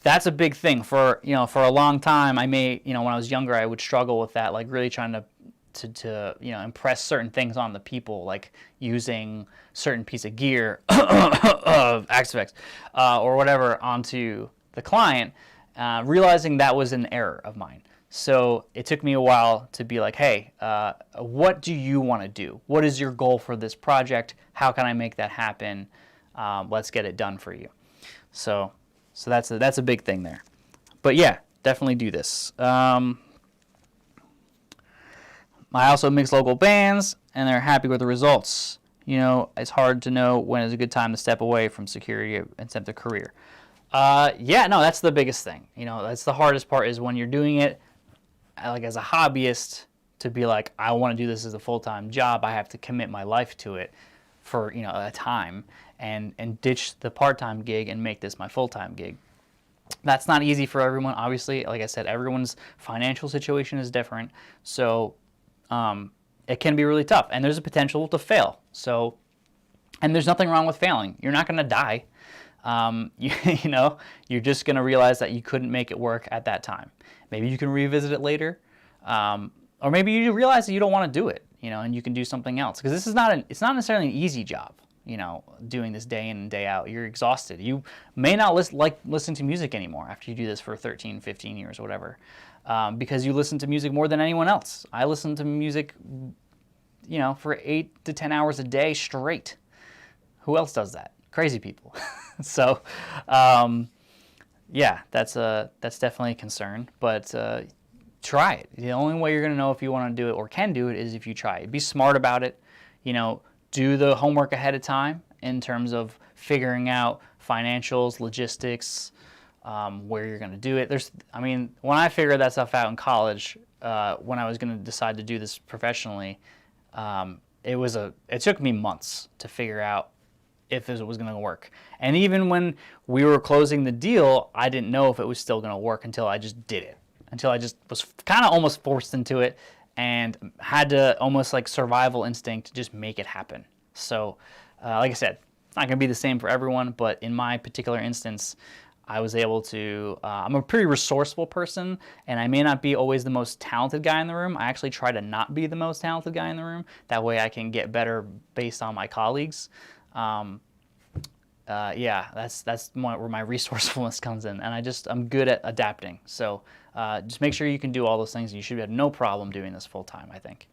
that's a big thing. For a long time, when I was younger, I would struggle with that, like really trying to impress certain things on the people, like using certain piece of gear of After Effects or whatever onto the client, realizing that was an error of mine. So it took me a while to be like, hey, what do you want to do? What is your goal for this project? How can I make that happen? Let's get it done for you. So that's a big thing there. But yeah, definitely do this. I also mix local bands, and they're happy with the results. You know, it's hard to know when is a good time to step away from security and attempt a career. That's the biggest thing. You know, that's the hardest part, is when you're doing it like as a hobbyist, to be like, I want to do this as a full-time job. I have to commit my life to it for, a time, and ditch the part-time gig and make this my full-time gig. That's not easy for everyone. Obviously, like I said, everyone's financial situation is different. So it can be really tough, and there's a potential to fail. So, and there's nothing wrong with failing. You're not going to die. You're just going to realize that you couldn't make it work at that time. Maybe you can revisit it later, or maybe you realize that you don't want to do it, and you can do something else. Because it's not necessarily an easy job, doing this day in and day out. You're exhausted. You may not listen to music anymore after you do this for 13, 15 years or whatever. Because you listen to music more than anyone else. I listen to music, for 8 to 10 hours a day straight. Who else does that? Crazy people. So, that's definitely a concern. But try it. The only way you're going to know if you want to do it or can do it is if you try it. Be smart about it. Do the homework ahead of time in terms of figuring out financials, logistics, where you're going to do it. I mean, when I figured that stuff out in college, when I was going to decide to do this professionally, it took me months to figure out if this was going to work. And even when we were closing the deal, I didn't know if it was still going to work until I just did it. Until I just was kind of almost forced into it and had to almost like survival instinct to just make it happen. So, like I said, it's not going to be the same for everyone, but in my particular instance, I was able to, I'm a pretty resourceful person, and I may not be always the most talented guy in the room. I actually try to not be the most talented guy in the room. That way I can get better based on my colleagues. Yeah, that's where my resourcefulness comes in, and I'm good at adapting. So just make sure you can do all those things, and you should have no problem doing this full time, I think.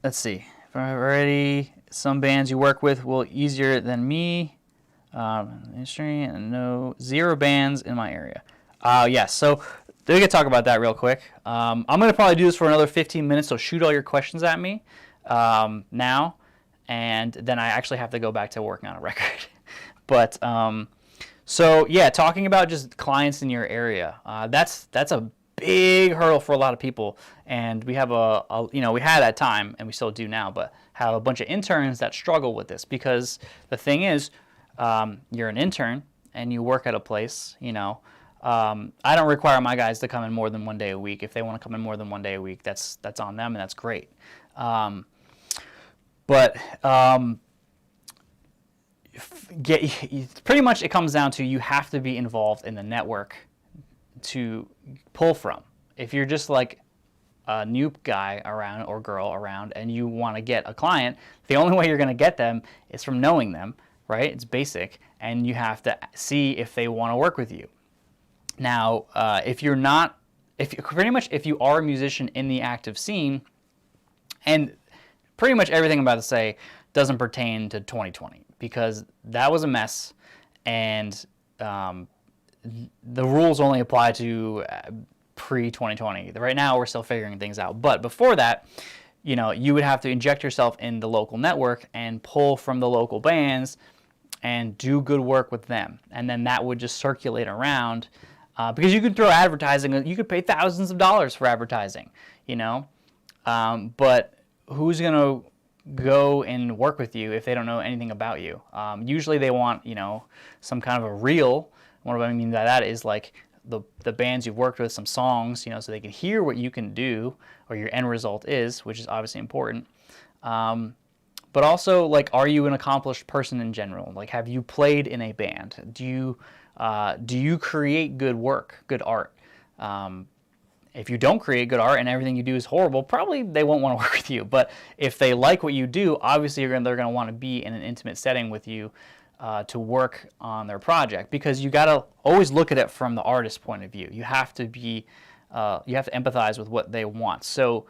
Let's see. If I'm ready, some bands you work with will easier than me. Industry and no 0 bands in my area. Yes, so we can talk about that real quick. I'm going to probably do this for another 15 minutes, so shoot all your questions at me now, and then I actually have to go back to working on a record. But so yeah, talking about just clients in your area, that's a big hurdle for a lot of people, and we have we had at time, and we still do now, but have a bunch of interns that struggle with this, because the thing is, you're an intern and you work at a place, I don't require my guys to come in more than 1 day a week. If they want to come in more than 1 day a week, that's on them, and that's great. But pretty much it comes down to you have to be involved in the network to pull from. If you're just like a new guy around or girl around and you want to get a client, the only way you're going to get them is from knowing them, right? It's basic, and you have to see if they want to work with you. Now, if you are a musician in the active scene, and pretty much everything I'm about to say doesn't pertain to 2020, because that was a mess, and the rules only apply to pre-2020. Right now, we're still figuring things out. But before that, you would have to inject yourself in the local network and pull from the local bands and do good work with them. And then that would just circulate around, because you could throw advertising. You could pay thousands of dollars for advertising, but who's going to go and work with you if they don't know anything about you? Usually they want, some kind of a reel. What I mean by that is like the bands you've worked with, some songs, so they can hear what you can do or your end result is, which is obviously important. But also, like, are you an accomplished person in general? Like, have you played in a band? Do you create good work, good art? If you don't create good art and everything you do is horrible, probably they won't want to work with you. But if they like what you do, obviously they're going to want to be in an intimate setting with you to work on their project, because you got to always look at it from the artist's point of view. You have to empathize with what they want. So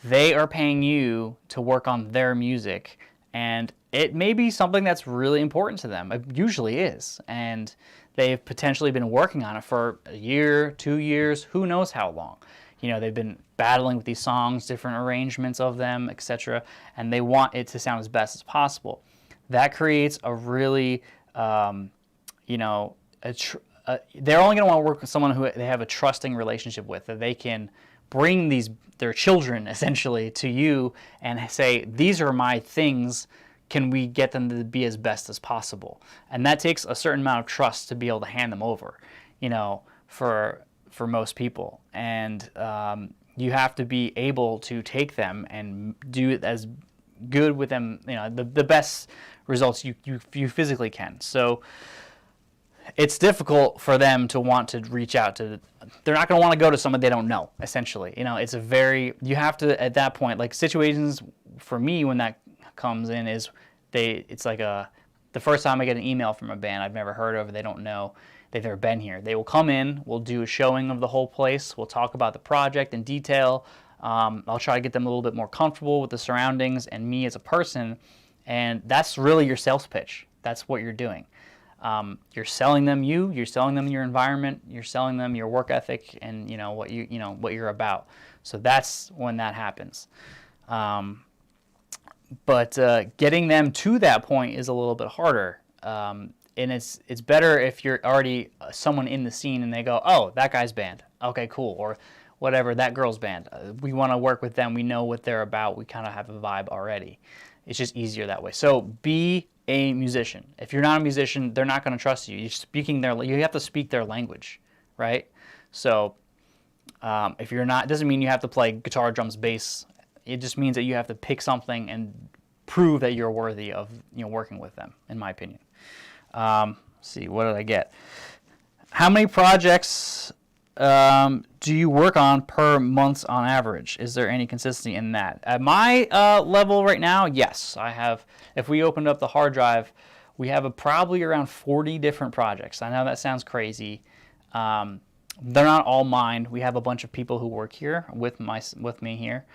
they are paying you to work on their music, and it may be something that's really important to them. It usually is, and they've potentially been working on it for a year, 2 years, who knows how long. They've been battling with these songs, different arrangements of them, etc., and they want it to sound as best as possible. That creates a really, they're only going to want to work with someone who they have a trusting relationship with, that they can bring their children essentially to you and say, these are my things, can we get them to be as best as possible? And that takes a certain amount of trust to be able to hand them over, for most people. And you have to be able to take them and do it as good with them, the best results you physically can. So it's difficult for them to want to reach out to. They're not going to want to go to someone they don't know, essentially. You have to, at that point, like situations for me when that comes in is it's like the first time I get an email from a band I've never heard of, they don't know, they've never been here. They will come in, we'll do a showing of the whole place, we'll talk about the project in detail. I'll try to get them a little bit more comfortable with the surroundings and me as a person, and that's really your sales pitch. That's what you're doing. You're selling them you're selling them your environment, you're selling them your work ethic, and what you're about. So that's when that happens. But getting them to that point is a little bit harder. And it's better if you're already someone in the scene and they go, oh, that guy's band. Okay, cool. Or whatever, that girl's band. We want to work with them. We know what they're about. We kind of have a vibe already. It's just easier that way. So be a musician. If you're not a musician, they're not going to trust you. You have to speak their language, right? So if you're not, it doesn't mean you have to play guitar, drums, bass. It just means that you have to pick something and prove that you're worthy of working with them, in my opinion. Let's see, what did I get? How many projects do you work on per month on average? Is there any consistency in that? At my level right now, yes. I have, if we opened up the hard drive, we have probably around 40 different projects. I know that sounds crazy. They're not all mine. We have a bunch of people who work here with me here.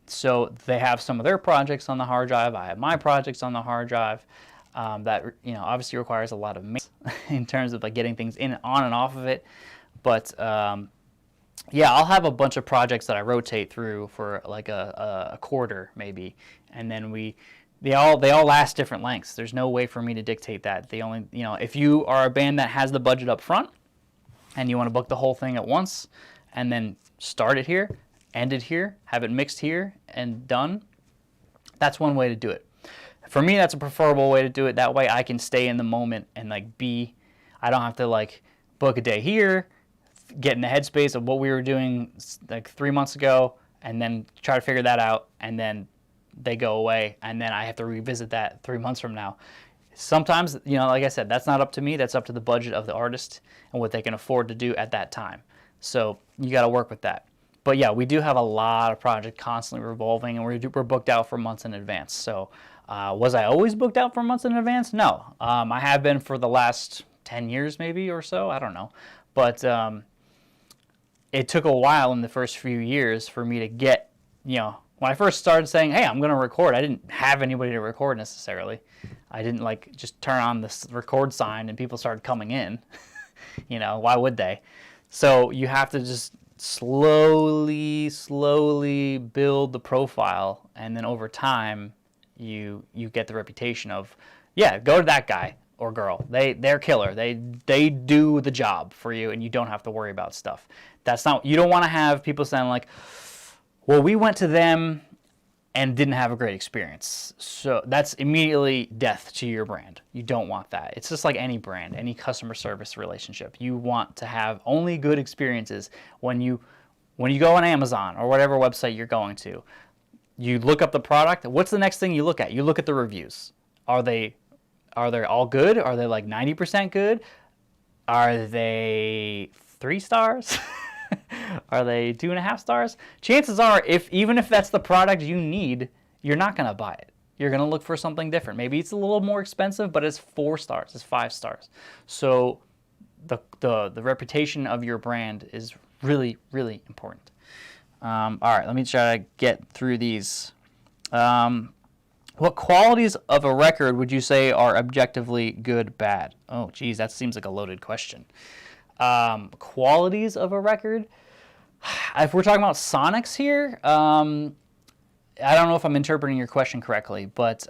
So they have some of their projects on the hard drive. I have my projects on the hard drive. That obviously requires a lot of maintenance in terms of like getting things on and off of it. But yeah, I'll have a bunch of projects that I rotate through for like a quarter maybe, and then they all last different lengths. There's no way for me to dictate that. They only if you are a band that has the budget up front and you want to book the whole thing at once and then start it here, end it here, have it mixed here and done, that's one way to do it. For me, that's a preferable way to do it. That way I can stay in the moment and I don't have to like book a day here, get in the headspace of what we were doing like 3 months ago, and then try to figure that out, and then they go away, and then I have to revisit that 3 months from now. Sometimes, like I said, that's not up to me. That's up to the budget of the artist and what they can afford to do at that time. So you got to work with that. But yeah, we do have a lot of projects constantly revolving, and we're booked out for months in advance. So was I always booked out for months in advance? No. I have been for the last 10 years maybe or so. I don't know. But it took a while in the first few years for me to get, when I first started saying, hey, I'm going to record, I didn't have anybody to record necessarily. I didn't like just turn on this record sign and people started coming in. Why would they? So you have to just slowly build the profile, and then over time you get the reputation of, yeah, go to that guy or girl. They're killer. They do the job for you, and you don't have to worry about stuff. You don't want to have people saying like, well, we went to them and didn't have a great experience. So that's immediately death to your brand. You don't want that. It's just like any brand, any customer service relationship. You want to have only good experiences when you go on Amazon or whatever website you're going to. You look up the product. What's the next thing you look at? You look at the reviews. Are they all good? Are they like 90% good? Are they 3 stars? Are they 2.5 stars? Chances are, even if that's the product you need, you're not going to buy it. You're going to look for something different. Maybe it's a little more expensive, but it's 4 stars, it's 5 stars. So the reputation of your brand is really, really important. All right, let me try to get through these. What qualities of a record would you say are objectively good, bad? Oh, geez, that seems like a loaded question. Qualities of a record? If we're talking about sonics here, I don't know if I'm interpreting your question correctly, but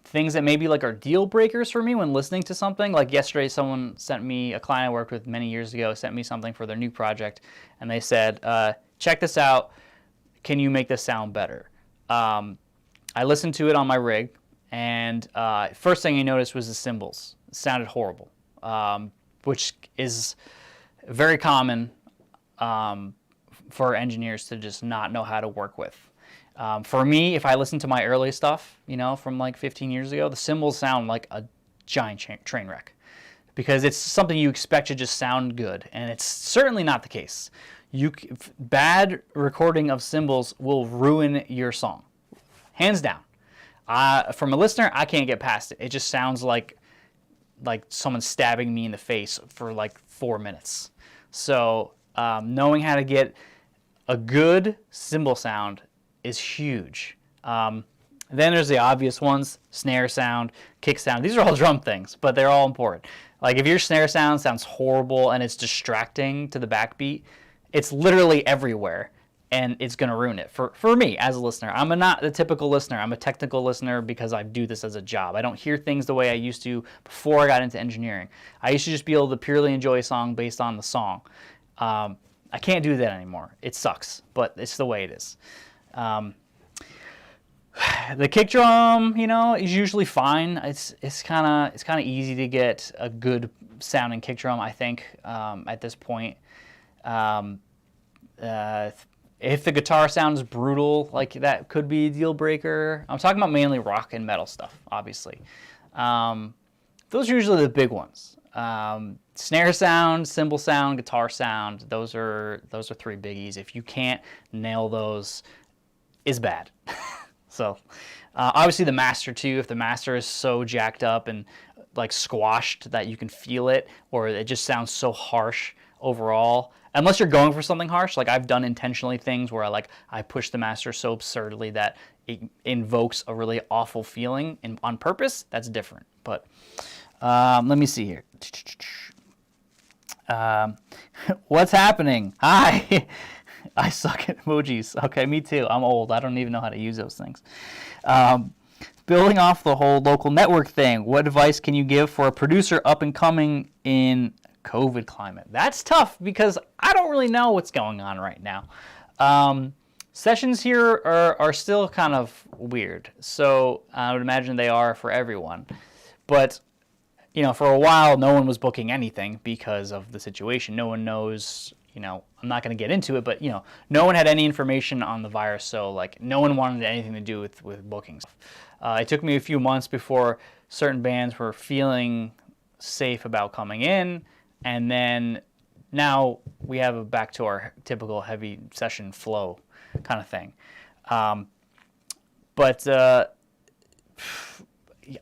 things that maybe like are deal breakers for me when listening to something. Like yesterday, someone sent me, a client I worked with many years ago, sent me something for their new project, and they said, check this out, can you make this sound better? I listened to it on my rig, and first thing I noticed was the cymbals. It sounded horrible, which is very common for engineers to just not know how to work with. For me, if I listen to my early stuff, from like 15 years ago, the cymbals sound like a giant train wreck because it's something you expect to just sound good, and it's certainly not the case. Bad recording of cymbals will ruin your song, hands down. From a listener, I can't get past it. It just sounds like someone stabbing me in the face for like 4 minutes. So knowing how to get a good cymbal sound is huge. Then there's the obvious ones: snare sound, kick sound. These are all drum things, but they're all important. Like if your snare sound sounds horrible and it's distracting to the backbeat, it's literally everywhere. and it's going to ruin it for me as a listener. I'm not the typical listener. I'm a technical listener because I do this as a job. I don't hear things the way I used to before I got into engineering. I used to just be able to purely enjoy a song based on the song. I can't do that anymore. It sucks, but it's the way it is. The kick drum, is usually fine. It's kind of easy to get a good sounding kick drum, I think, at this point. If the guitar sounds brutal, like that could be a deal breaker. I'm talking about mainly rock and metal stuff, obviously. Those are usually the big ones. Snare sound, cymbal sound, guitar sound. Those are 3 biggies. If you can't nail those, is bad. So, obviously the master too. If the master is so jacked up and like squashed that you can feel it, or it just sounds so harsh overall. Unless you're going for something harsh, like I've done intentionally things where I push the master so absurdly that it invokes a really awful feeling on purpose. That's different. But let me see here. What's happening? Hi. I suck at emojis. Okay, me too. I'm old. I don't even know how to use those things. Building off the whole local network thing, what advice can you give for a producer up and coming in COVID climate? That's tough because I don't really know what's going on right now. Sessions here are still kind of weird, so I would imagine they are for everyone. But for a while, no one was booking anything because of the situation. No one knows. I'm not going to get into it, but no one had any information on the virus, so no one wanted anything to do with bookings. It took me a few months before certain bands were feeling safe about coming in. And then now we have back to our typical heavy session flow kind of thing. But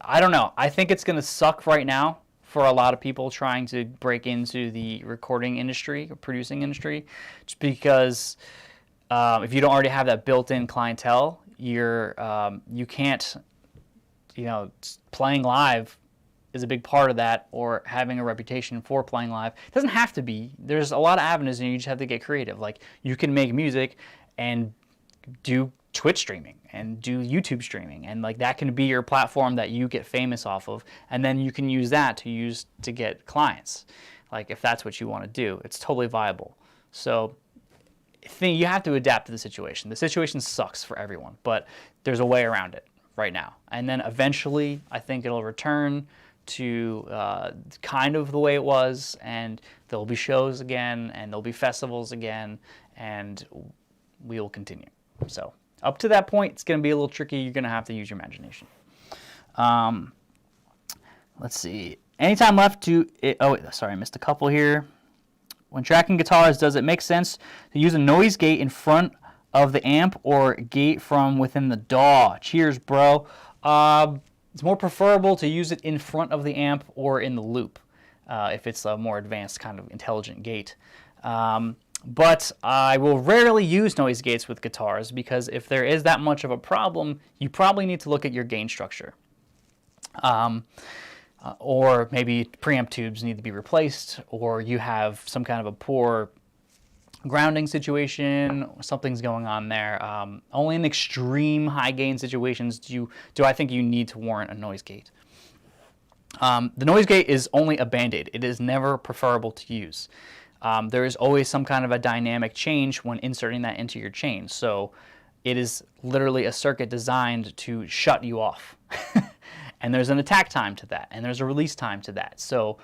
I don't know. I think it's going to suck right now for a lot of people trying to break into the recording industry or producing industry, just because if you don't already have that built-in clientele, you can't, playing live is a big part of that, or having a reputation for playing live. It doesn't have to be. There's a lot of avenues, and you just have to get creative. Like, you can make music and do Twitch streaming and do YouTube streaming, and that can be your platform that you get famous off of, and then you can use that to get clients. If that's what you want to do, it's totally viable. So you have to adapt to the situation. The situation sucks for everyone, but there's a way around it right now. And then eventually, I think it'll return to kind of the way it was, and there'll be shows again, and there'll be festivals again, and we will continue. So up to that point, it's going to be a little tricky. You're going to have to use your imagination. Let's see. Any time left to... sorry, I missed a couple here. When tracking guitars, does it make sense to use a noise gate in front of the amp or gate from within the DAW? Cheers, bro. It's more preferable to use it in front of the amp or in the loop if it's a more advanced kind of intelligent gate. But I will rarely use noise gates with guitars, because if there is that much of a problem, you probably need to look at your gain structure. Or maybe preamp tubes need to be replaced, or you have some kind of a poor grounding situation, something's going on there. Only in extreme high gain situations do I think you need to warrant a noise gate. The noise gate is only a band-aid. It is never preferable to use. There is always some kind of a dynamic change when inserting that into your chain. So it is literally a circuit designed to shut you off. And there's an attack time to that, and there's a release time to that. So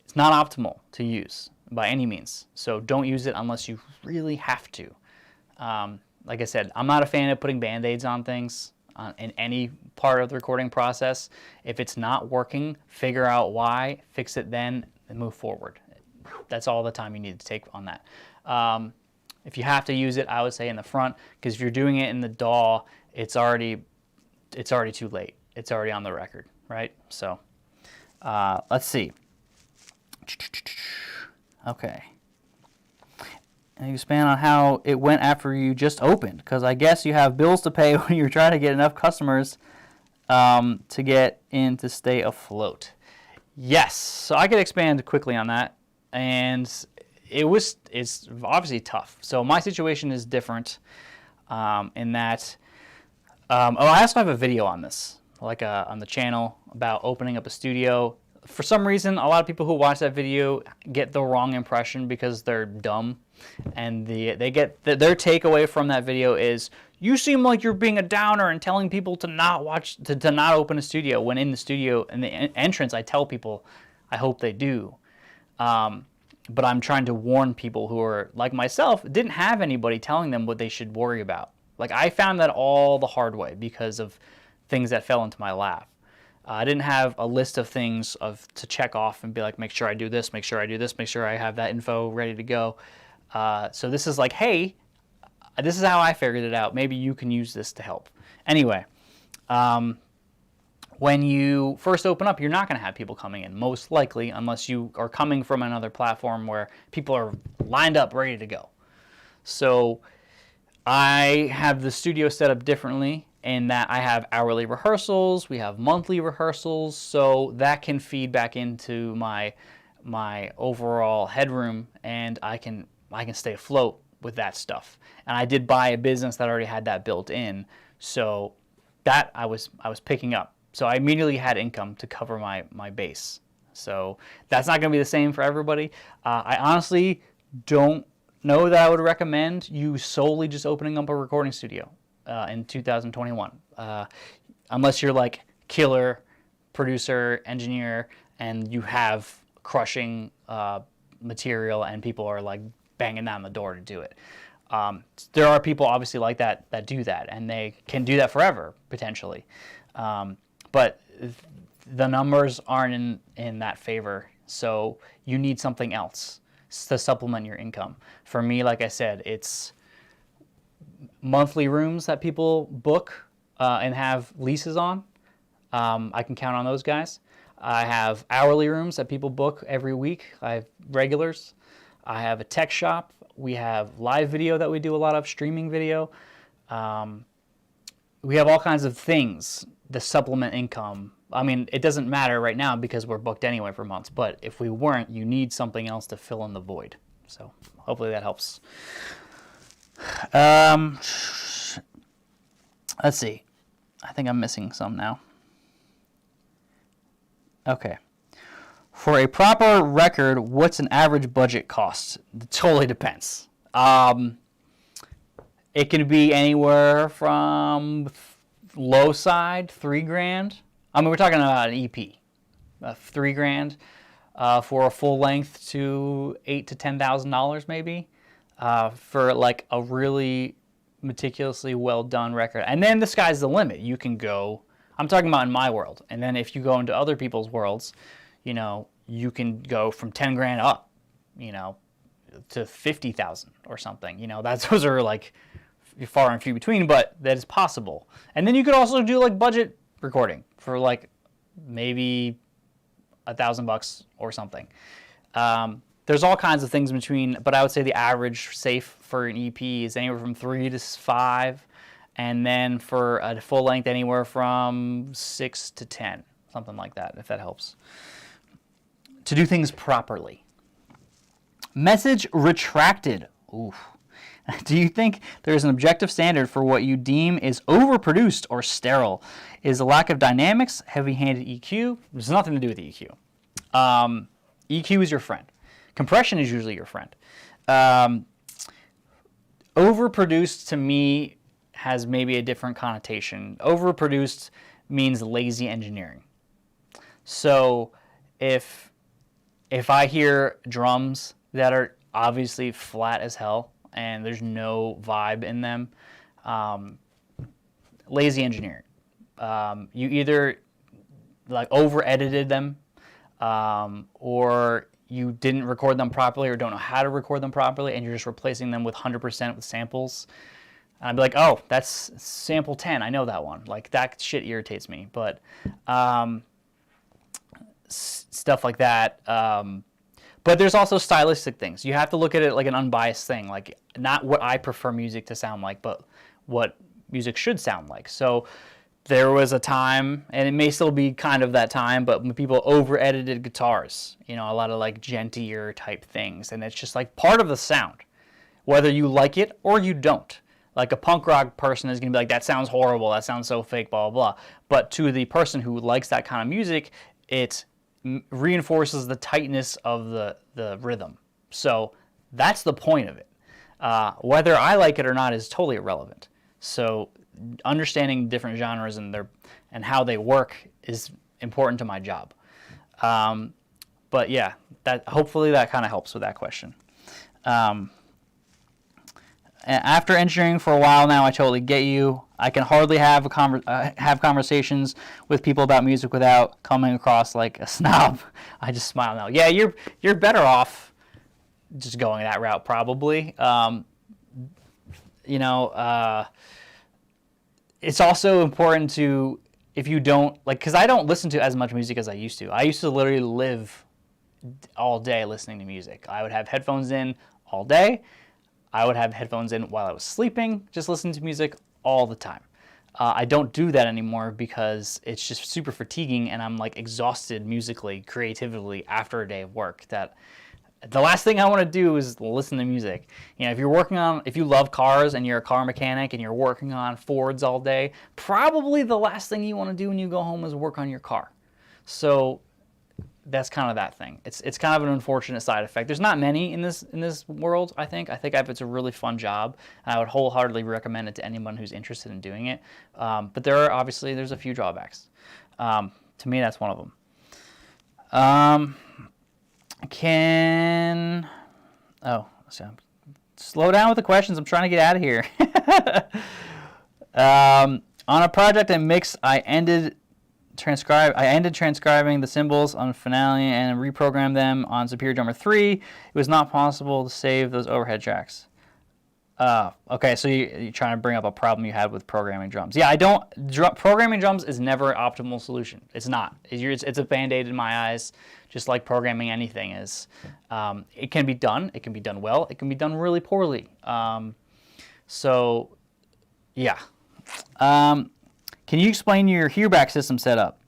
it's not optimal to use by any means. So don't use it unless you really have to. Like I said, I'm not a fan of putting band-aids on things in any part of the recording process. If it's not working, figure out why, fix it then, and move forward. That's all the time you need to take on that. If you have to use it, I would say in the front, because if you're doing it in the DAW, it's already too late. It's already on the record, right? So let's see. Okay. And you expand on how it went after you just opened, because I guess you have bills to pay when you're trying to get enough customers to get in to stay afloat. Yes, so I could expand quickly on that. And it's obviously tough. So my situation is different in that, I also have a video on this, like on the channel about opening up a studio. For some reason, a lot of people who watch that video get the wrong impression because they're dumb, and they get their takeaway from that video is, you seem like you're being a downer and telling people to not watch, to not open a studio, when in the studio, in the entrance, I tell people I hope they do. But I'm trying to warn people who are like myself, didn't have anybody telling them what they should worry about. Like, I found that all the hard way because of things that fell into my lap. I didn't have a list of things to check off and be like, make sure I do this, make sure I do this, make sure I have that info ready to go. So this is like, hey, this is how I figured it out. Maybe you can use this to help. Anyway, when you first open up, you're not going to have people coming in, most likely, unless you are coming from another platform where people are lined up, ready to go. So I have the studio set up differently in that I have hourly rehearsals, we have monthly rehearsals, so that can feed back into my overall headroom, and I can stay afloat with that stuff. And I did buy a business that already had that built in, so that I was picking up. So I immediately had income to cover my base. So that's not going to be the same for everybody. I honestly don't know that I would recommend you solely just opening up a recording studio in 2021, unless you're like killer producer, engineer, and you have crushing material and people are like banging down the door to do it. There are people obviously like that do that, and they can do that forever potentially, but the numbers aren't in that favor, so you need something else to supplement your income. For me, like I said, it's monthly rooms that people book and have leases on. I can count on those guys. I have hourly rooms that people book every week. I have regulars. I have a tech shop. We have live video that we do a lot of, streaming video. We have all kinds of things to supplement income. I mean, it doesn't matter right now because we're booked anyway for months, but if we weren't, you need something else to fill in the void. So hopefully that helps. Let's see. I think I'm missing some now. Okay. For a proper record, what's an average budget cost? It totally depends. It can be anywhere from low side, $3,000. I mean, we're talking about an EP, $3,000 for a full length to $8,000 to $10,000 maybe, for like a really meticulously well done record. And then the sky's the limit. You can go. I'm talking about in my world, and then if you go into other people's worlds, you know, you can go from $10,000 up, you know, to 50,000 or something. You know, those are like far and few between, but that is possible. And then you could also do like budget recording for like maybe $1,000 or something. There's all kinds of things in between, but I would say the average safe for an EP is anywhere from 3 to 5, and then for a full length anywhere from 6 to 10, something like that, if that helps. To do things properly. Message retracted. Ooh. Do you think there is an objective standard for what you deem is overproduced or sterile? Is a lack of dynamics, heavy-handed EQ? There's nothing to do with EQ. EQ is your friend. Compression is usually your friend. Overproduced to me has maybe a different connotation. Overproduced means lazy engineering. So if I hear drums that are obviously flat as hell and there's no vibe in them, lazy engineering. You either like over-edited them, or you didn't record them properly or don't know how to record them properly, and you're just replacing them with 100% with samples. And I'd be like, oh, that's sample 10. I know that one. Like, that shit irritates me. But stuff like that. But there's also stylistic things. You have to look at it like an unbiased thing. Like, not what I prefer music to sound like, but what music should sound like. So there was a time, and it may still be kind of that time, but when people over-edited guitars, you know, a lot of like gentler type things, and it's just like part of the sound, whether you like it or you don't. Like a punk rock person is going to be like, that sounds horrible, that sounds so fake, blah, blah, blah. But to the person who likes that kind of music, it reinforces the tightness of the rhythm. So that's the point of it. Whether I like it or not is totally irrelevant. So understanding different genres and how they work is important to my job. But yeah, hopefully that kind of helps with that question. After engineering for a while now, I totally get you. I can hardly have conversations with people about music without coming across like a snob. I just smile now. Yeah, you're better off just going that route probably. You know, it's also important to, if you don't like, because I don't listen to as much music as I used to. I used to literally live all day listening to music. I would have headphones in all day. I would have headphones in while I was sleeping, just listening to music all the time. I don't do that anymore because it's just super fatiguing, and I'm like exhausted musically, creatively after a day of work. That the last thing I want to do is listen to music. You know, if you love cars and you're a car mechanic and you're working on Fords all day, probably the last thing you want to do when you go home is work on your car. So that's kind of that thing. It's kind of an unfortunate side effect. There's not many in this world, I think. I think it's a really fun job, and I would wholeheartedly recommend it to anyone who's interested in doing it. But there's a few drawbacks. To me, that's one of them. Slow down with the questions. I'm trying to get out of here. On a project I mixed, I ended transcribing the symbols on Finale and reprogrammed them on Superior Drummer 3. It was not possible to save those overhead tracks. Okay, so you're trying to bring up a problem you had with programming drums. Yeah, programming drums is never an optimal solution. It's not. It's a Band-Aid in my eyes, just like programming anything is. It can be done. It can be done well. It can be done really poorly. So, yeah. Can you explain your hearback system setup?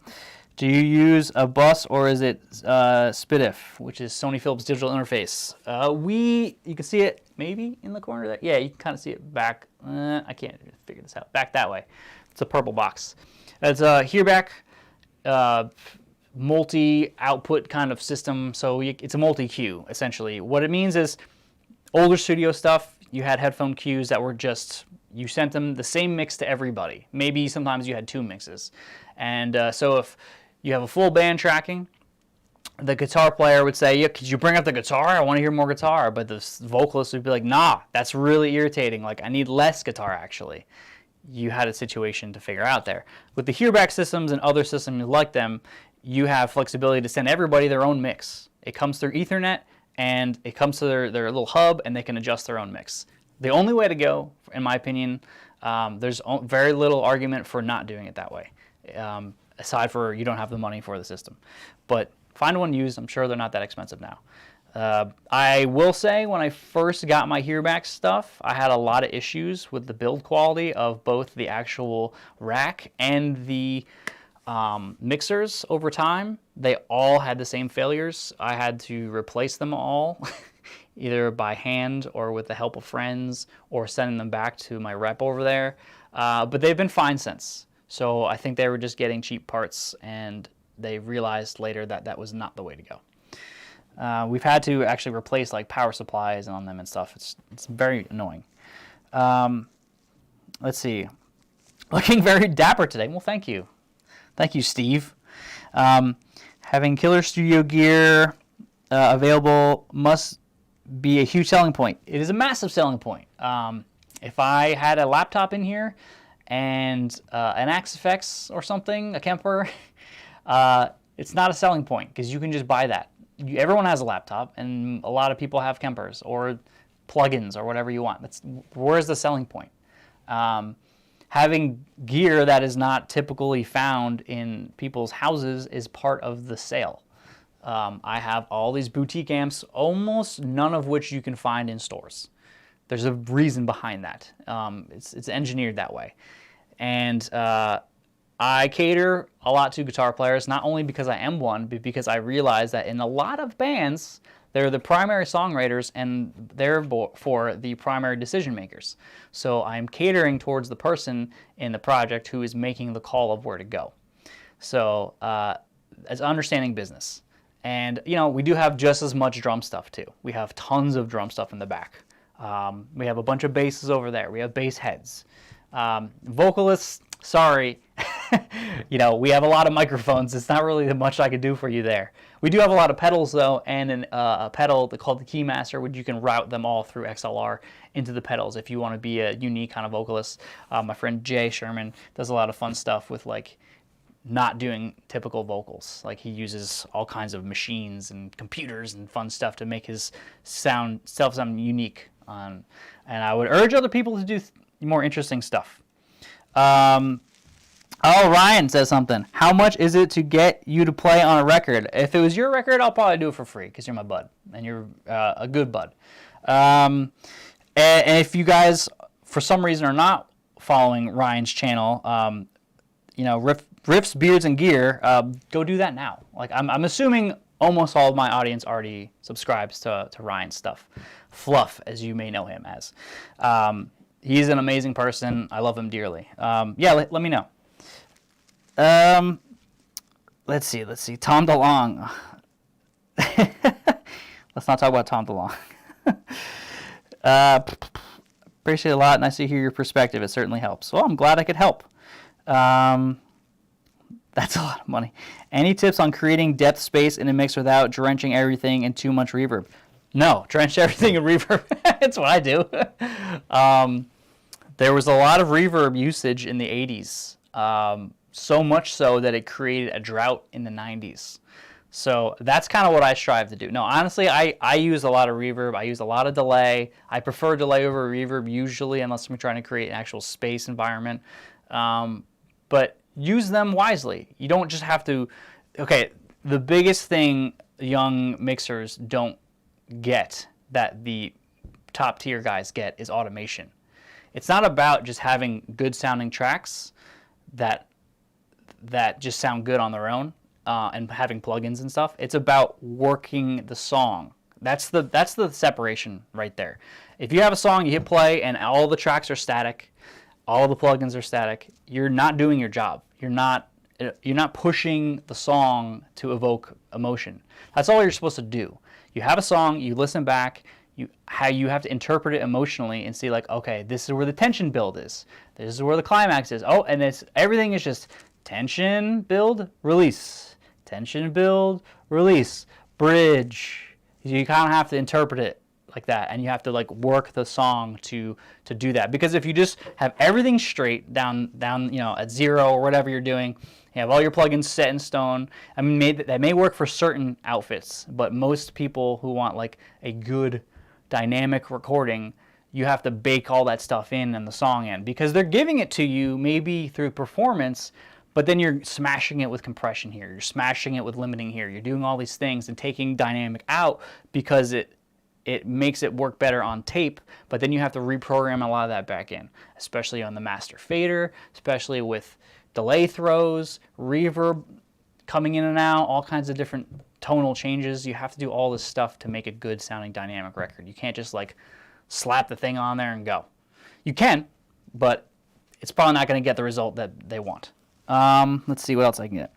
Do you use a bus or is it SPDIF, which is Sony Philips digital interface? You can see it maybe in the corner there. Yeah, you can kind of see it back. I can't figure this out. Back that way. It's a purple box. It's a hearback multi-output kind of system. So it's a multi-cue, essentially. What it means is older studio stuff, you had headphone cues that were just, you sent them the same mix to everybody. Maybe sometimes you had two mixes. And so if you have a full band tracking, the guitar player would say, yeah, could you bring up the guitar? I want to hear more guitar. But the vocalist would be like, nah, that's really irritating. Like, I need less guitar, actually. You had a situation to figure out there. With the hearback systems and other systems like them, you have flexibility to send everybody their own mix. It comes through Ethernet, and it comes to their little hub, and they can adjust their own mix. The only way to go, in my opinion, there's very little argument for not doing it that way, aside for you don't have the money for the system. But find one used. I'm sure they're not that expensive now. I will say when I first got my hearback stuff, I had a lot of issues with the build quality of both the actual rack and the mixers over time. They all had the same failures. I had to replace them all, either by hand or with the help of friends or sending them back to my rep over there. But they've been fine since. So I think they were just getting cheap parts, and they realized later that that was not the way to go. We've had to actually replace like power supplies on them and stuff. It's very annoying. Let's see. Looking very dapper today. Well, thank you. Thank you, Steve. Having killer studio gear available must be a huge selling point. It is a massive selling point. If I had a laptop in here and an Axe-Fx or something, a Kemper, it's not a selling point because you can just buy that. Everyone has a laptop, and a lot of people have Kempers or plugins or whatever you want. Where's the selling point? Having gear that is not typically found in people's houses is part of the sale. I have all these boutique amps, almost none of which you can find in stores. There's a reason behind that. It's engineered that way. And I cater a lot to guitar players, not only because I am one, but because I realize that in a lot of bands, they're the primary songwriters and therefore the primary decision makers. So I'm catering towards the person in the project who is making the call of where to go. So as understanding business. And, you know, we do have just as much drum stuff too. We have tons of drum stuff in the back. We have a bunch of basses over there. We have bass heads. Vocalists, sorry. You know, we have a lot of microphones. It's not really much I could do for you there. We do have a lot of pedals though, and a pedal called the Keymaster, which you can route them all through XLR into the pedals if you want to be a unique kind of vocalist. My friend Jay Sherman does a lot of fun stuff with like not doing typical vocals. Like he uses all kinds of machines and computers and fun stuff to make his sound unique. And I would urge other people to do more interesting stuff. Oh, Ryan says something. How much is it to get you to play on a record? If it was your record, I'll probably do it for free because you're my bud and you're a good bud. And if you guys, for some reason, are not following Ryan's channel, you know, Riffs, Beards, and Gear, go do that now. Like I'm assuming almost all of my audience already subscribes to Ryan's stuff. Fluff, as you may know him as. He's an amazing person. I love him dearly. Yeah, let me know. Let's see. Tom DeLong. Let's not talk about Tom DeLong. Appreciate it a lot. Nice to hear your perspective. It certainly helps. Well, I'm glad I could help. That's a lot of money. Any tips on creating depth space in a mix without drenching everything in too much reverb? No, drench everything in reverb. That's what I do. There was a lot of reverb usage in the 80s. So much so that it created a drought in the 90s. So that's kind of what I strive to do. No, honestly, I use a lot of reverb. I use a lot of delay. I prefer delay over reverb usually, unless I'm trying to create an actual space environment. But use them wisely. You don't just have to... Okay, the biggest thing young mixers don't get that the top tier guys get is automation. It's not about just having good sounding tracks that just sound good on their own and having plugins and stuff. It's about working the song. That's the separation right there. If you have a song, you hit play and all the tracks are static, all the plugins are static, you're not doing your job. You're not pushing the song to evoke emotion. That's all you're supposed to do. You have a song, you listen back, you have to interpret it emotionally and see like, okay, this is where the tension build is. This is where the climax is. Oh, and everything is just tension, build, release. Tension, build, release. Bridge. You kind of have to interpret it like that, and you have to like work the song to do that. Because if you just have everything straight down, you know, at 0 or whatever you're doing, you have all your plugins set in stone. I mean, that may work for certain outfits, but most people who want like a good dynamic recording, you have to bake all that stuff in and the song in, because they're giving it to you maybe through performance, but then you're smashing it with compression here, you're smashing it with limiting here, you're doing all these things and taking dynamic out because it makes it work better on tape, but then you have to reprogram a lot of that back in, especially on the master fader, especially with delay throws, reverb coming in and out, all kinds of different tonal changes. You have to do all this stuff to make a good sounding dynamic record. You can't just like slap the thing on there and go. You can, but it's probably not going to get the result that they want. Let's see what else I can get.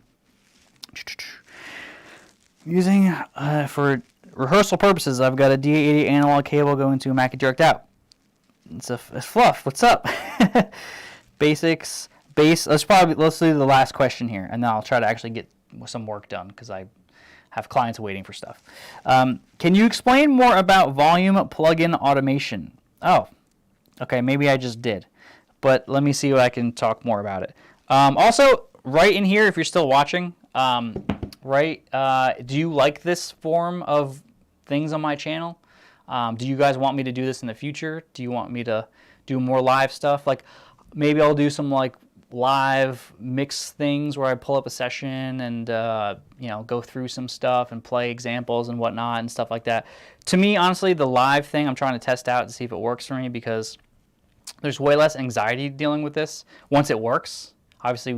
Using, for rehearsal purposes, I've got a D80 analog cable going to a Mackie jerked out. It's Fluff. What's up? Basics. Bass. Let's do the last question here, and then I'll try to actually get some work done because I have clients waiting for stuff. Can you explain more about volume plugin automation? Oh, okay, maybe I just did, but let me see if I can talk more about it. Also, right in here, if you're still watching, do you like this form of things on my channel? Do you guys want me to do this in the future? Do you want me to do more live stuff? Like maybe I'll do some like live mix things where I pull up a session and you know, go through some stuff and play examples and whatnot and stuff like that. To me, honestly, the live thing I'm trying to test out to see if it works for me, because there's way less anxiety dealing with this once it works. Obviously,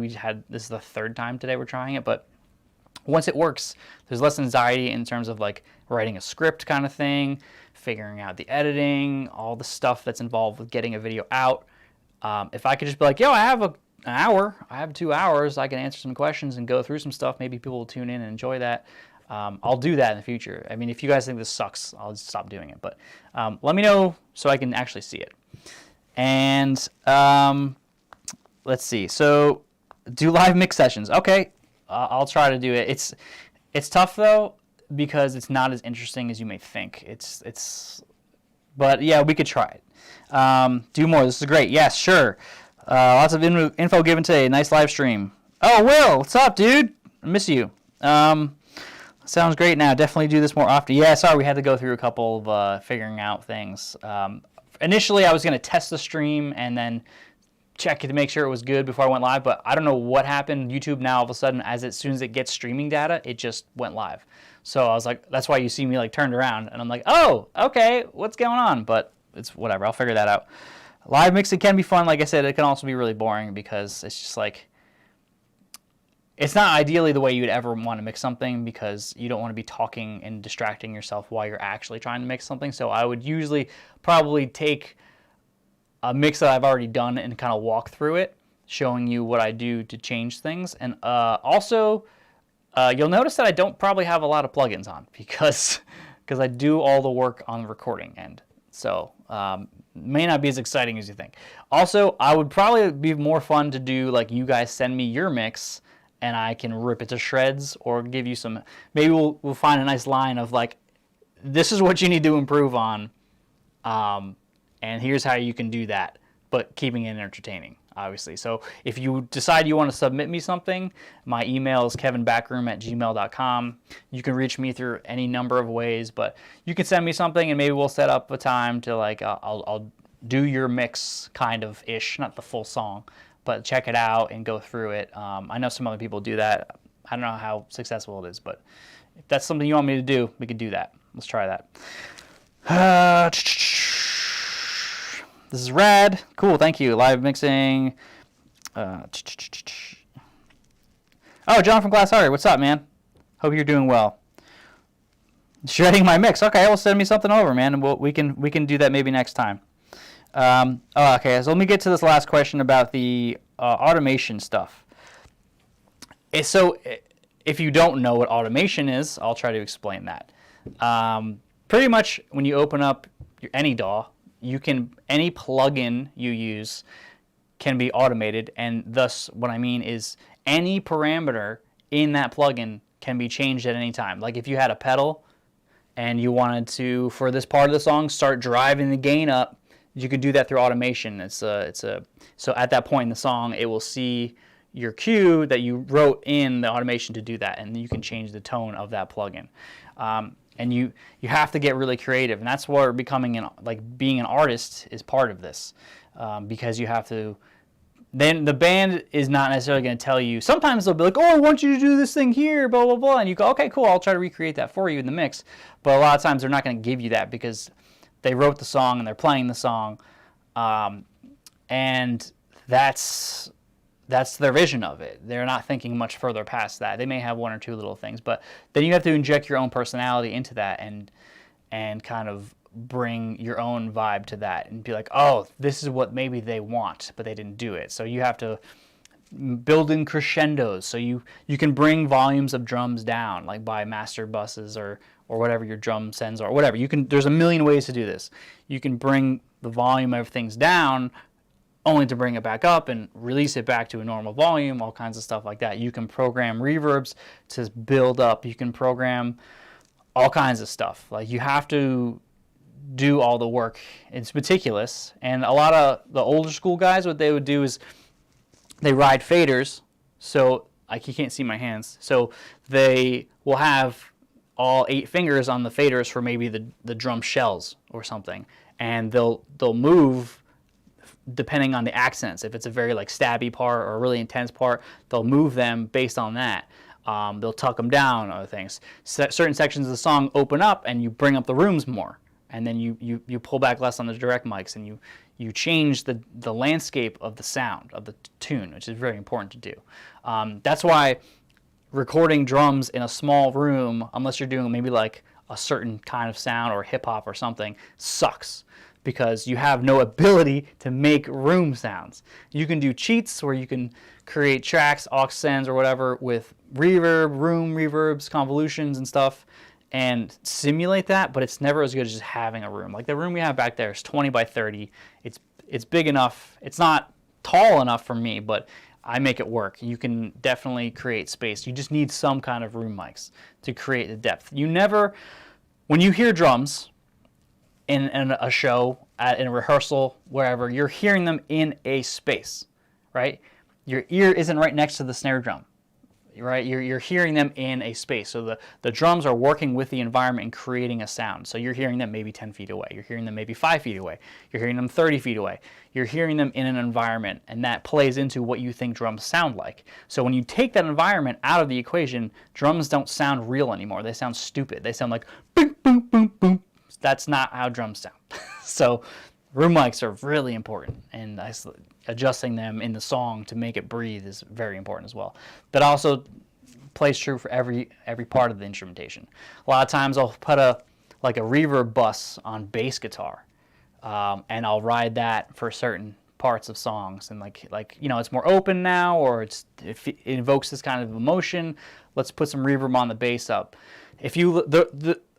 this is the third time today we're trying it, but once it works, there's less anxiety in terms of like writing a script kind of thing, figuring out the editing, all the stuff that's involved with getting a video out. If I could just be like, yo, I have an hour, I have 2 hours, I can answer some questions and go through some stuff, maybe people will tune in and enjoy that. I'll do that in the future. I mean, if you guys think this sucks, I'll just stop doing it. But let me know so I can actually see it. And let's see. So do live mix sessions. Okay, I'll try to do it. It's tough though because it's not as interesting as you may think. But yeah, we could try it. Do more. This is great. Yes, sure. Lots of info given today. Nice live stream. Oh, Will, what's up, dude? I miss you. Sounds great now. Definitely do this more often. Yeah, sorry, we had to go through a couple of figuring out things. Initially, I was going to test the stream and then check it to make sure it was good before I went live, but I don't know what happened. YouTube now, all of a sudden, as soon as it gets streaming data, it just went live. So I was like, that's why you see me like turned around, and I'm like, oh, okay, what's going on? But it's whatever. I'll figure that out. Live mixing can be fun. Like I said, it can also be really boring because it's just like, it's not ideally the way you'd ever want to mix something because you don't want to be talking and distracting yourself while you're actually trying to mix something. So I would usually probably take a mix that I've already done and kind of walk through it, showing you what I do to change things. And also, you'll notice that I don't probably have a lot of plugins on because I do all the work on the recording end. So may not be as exciting as you think. Also, I would probably be more fun to do like you guys send me your mix and I can rip it to shreds or give you some, maybe we'll find a nice line of like, this is what you need to improve on, and here's how you can do that, but keeping it entertaining, obviously. So if you decide you want to submit me something, my email is kevinbackroom@gmail.com. You can reach me through any number of ways, but you can send me something and maybe we'll set up a time to like, I'll do your mix kind of ish, not the full song, but check it out and go through it. I know some other people do that. I don't know how successful it is, but if that's something you want me to do, we could do that. Let's try that. This is rad. Cool, thank you. Live mixing. Oh, John from Glass Heart, what's up, man? Hope you're doing well. Shredding my mix. Okay, well, send me something over, man, and we can do that maybe next time. Okay, so let me get to this last question about the automation stuff. So if you don't know what automation is, I'll try to explain that. Pretty much when you open up any DAW, any plugin you use can be automated, and thus what I mean is any parameter in that plugin can be changed at any time. Like if you had a pedal and you wanted to, for this part of the song, start driving the gain up, you could do that through automation. So at that point in the song, it will see your cue that you wrote in the automation to do that, and you can change the tone of that plugin. And you have to get really creative, and that's where being an artist is part of this, because you have to. Then the band is not necessarily going to tell you. Sometimes they'll be like, "Oh, I want you to do this thing here, blah blah blah," and you go, "Okay, cool. I'll try to recreate that for you in the mix." But a lot of times they're not going to give you that because they wrote the song and they're playing the song, and that's their vision of it. They're not thinking much further past that. They may have one or two little things, but then you have to inject your own personality into that and kind of bring your own vibe to that and be like, oh, this is what maybe they want, but they didn't do it. So you have to build in crescendos. So you can bring volumes of drums down, like by master buses or whatever your drum sends or whatever. There's a million ways to do this. You can bring the volume of things down only to bring it back up and release it back to a normal volume, all kinds of stuff like that. You can program reverbs to build up. You can program all kinds of stuff. Like you have to do all the work. It's meticulous. And a lot of the older school guys, what they would do is they ride faders. So like you can't see my hands. So they will have all 8 fingers on the faders for maybe the drum shells or something. And they'll move depending on the accents. If it's a very like stabby part or a really intense part, they'll move them based on that. They'll tuck them down, other things. Certain sections of the song open up and you bring up the rooms more. and then you pull back less on the direct mics, and you change the landscape of the sound of the tune, which is very important to do. That's why recording drums in a small room, unless you're doing maybe like a certain kind of sound or hip hop or something, sucks, because you have no ability to make room sounds. You can do cheats where you can create tracks, aux sends or whatever with reverb, room reverbs, convolutions and stuff, and simulate that, but it's never as good as just having a room. Like the room we have back there is 20 by 30. It's big enough. It's not tall enough for me, but I make it work. You can definitely create space. You just need some kind of room mics to create the depth. You never, when you hear drums in a show, in a rehearsal, wherever, you're hearing them in a space, right? Your ear isn't right next to the snare drum, right? You're hearing them in a space. So the drums are working with the environment and creating a sound. So you're hearing them maybe 10 feet away. You're hearing them maybe 5 feet away. You're hearing them 30 feet away. You're hearing them in an environment, and that plays into what you think drums sound like. So when you take that environment out of the equation, drums don't sound real anymore. They sound stupid. They sound like boom, boom, boom, boom. That's not how drums sound. So room mics are really important, and adjusting them in the song to make it breathe is very important as well. That also plays true for every part of the instrumentation. A lot of times I'll put a reverb bus on bass guitar, and I'll ride that for certain parts of songs, and like it's more open now, or it invokes this kind of emotion. Let's put some reverb on the bass up. If you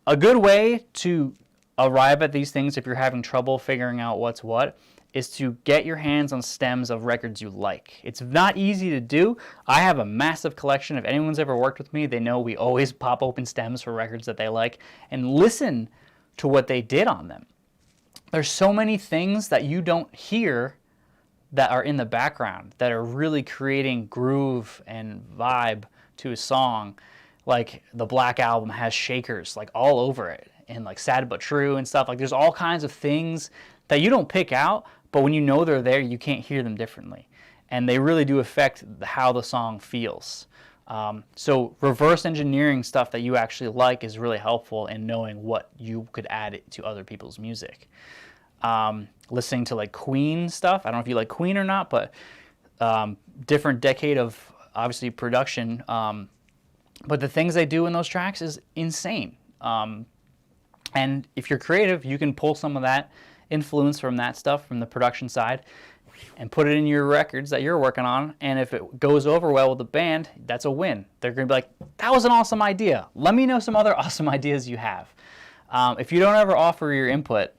a good way to arrive at these things, if you're having trouble figuring out what's what, is to get your hands on stems of records you like. It's not easy to do. I have a massive collection. If anyone's ever worked with me, they know we always pop open stems for records that they like and listen to what they did on them. There's so many things that you don't hear that are in the background that are really creating groove and vibe to a song. Like the Black Album has shakers like all over it, and like Sad But True and stuff. Like there's all kinds of things that you don't pick out, but when you know they're there, you can't hear them differently. And they really do affect how the song feels. So reverse engineering stuff that you actually like is really helpful in knowing what you could add to other people's music. Listening to like Queen stuff, I don't know if you like Queen or not, but different decade of obviously production. But the things they do in those tracks is insane. And if you're creative, you can pull some of that influence from that stuff, from the production side, and put it in your records that you're working on. And if it goes over well with the band, that's a win. They're going to be like, that was an awesome idea. Let me know some other awesome ideas you have. If you don't ever offer your input,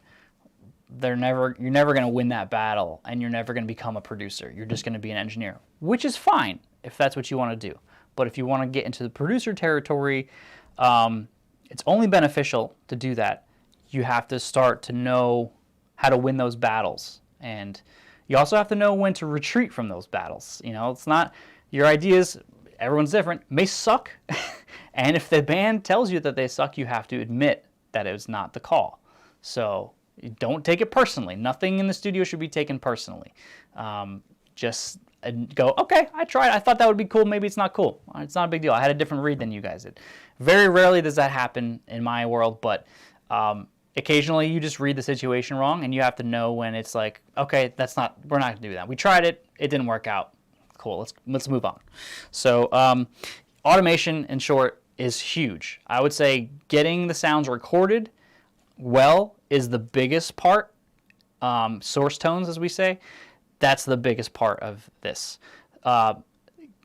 you're never going to win that battle, and you're never going to become a producer. You're just going to be an engineer, which is fine if that's what you want to do. But if you want to get into the producer territory, it's only beneficial to do that. You have to start to know how to win those battles, and you also have to know when to retreat from those battles. It's not your ideas, everyone's different, may suck, and if the band tells you that they suck, you have to admit that it was not the call. So don't take it personally. Nothing in the studio should be taken personally. Just go, okay, I tried. I thought that would be cool. Maybe it's not cool. It's not a big deal. I had a different read than you guys did. Very rarely does that happen in my world, but occasionally you just read the situation wrong, and you have to know when it's like, okay, we're not going to do that. We tried it. It didn't work out. Cool. Let's move on. So automation, in short, is huge. I would say getting the sounds recorded well is the biggest part. Source tones, as we say, that's the biggest part of this.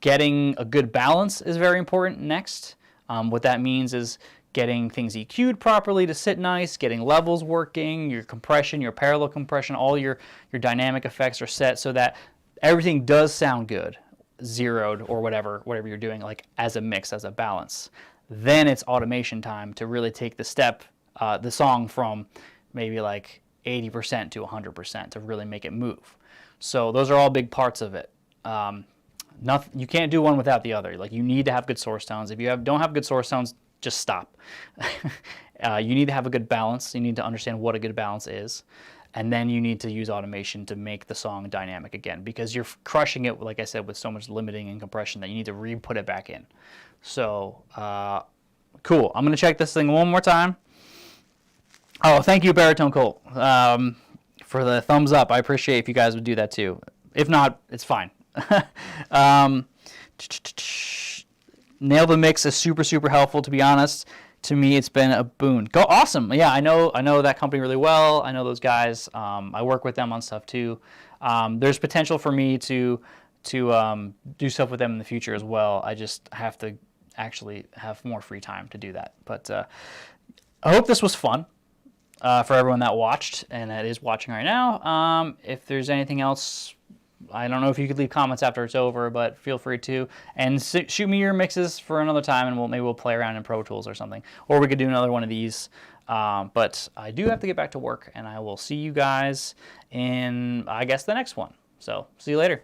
Getting a good balance is very important next. What that means is getting things EQ'd properly to sit nice, getting levels working, your compression, your parallel compression, all your dynamic effects are set so that everything does sound good, zeroed or whatever you're doing, like as a mix, as a balance. Then it's automation time to really take the song from maybe like 80% to 100% to really make it move. So those are all big parts of it. You can't do one without the other. Like you need to have good source tones. If you don't have good source tones, just stop. You need to have a good balance. You need to understand what a good balance is. And then you need to use automation to make the song dynamic again, because you're crushing it, like I said, with so much limiting and compression that you need to re-put it back in. So, cool. I'm going to check this thing one more time. Oh, thank you, Baritone Colt, for the thumbs up. I appreciate if you guys would do that too. If not, it's fine. um, Nail the Mix is super, super helpful, to be honest. To me, it's been a boon. Go awesome. Yeah, I know that company really well. I know those guys. I work with them on stuff too. There's potential for me to do stuff with them in the future as well. I just have to actually have more free time to do that. But I hope this was fun for everyone that watched and that is watching right now. If there's anything else, I don't know if you could leave comments after it's over, but feel free to. And shoot me your mixes for another time, and maybe we'll play around in Pro Tools or something. Or we could do another one of these. But I do have to get back to work, and I will see you guys in, I guess, the next one. So see you later.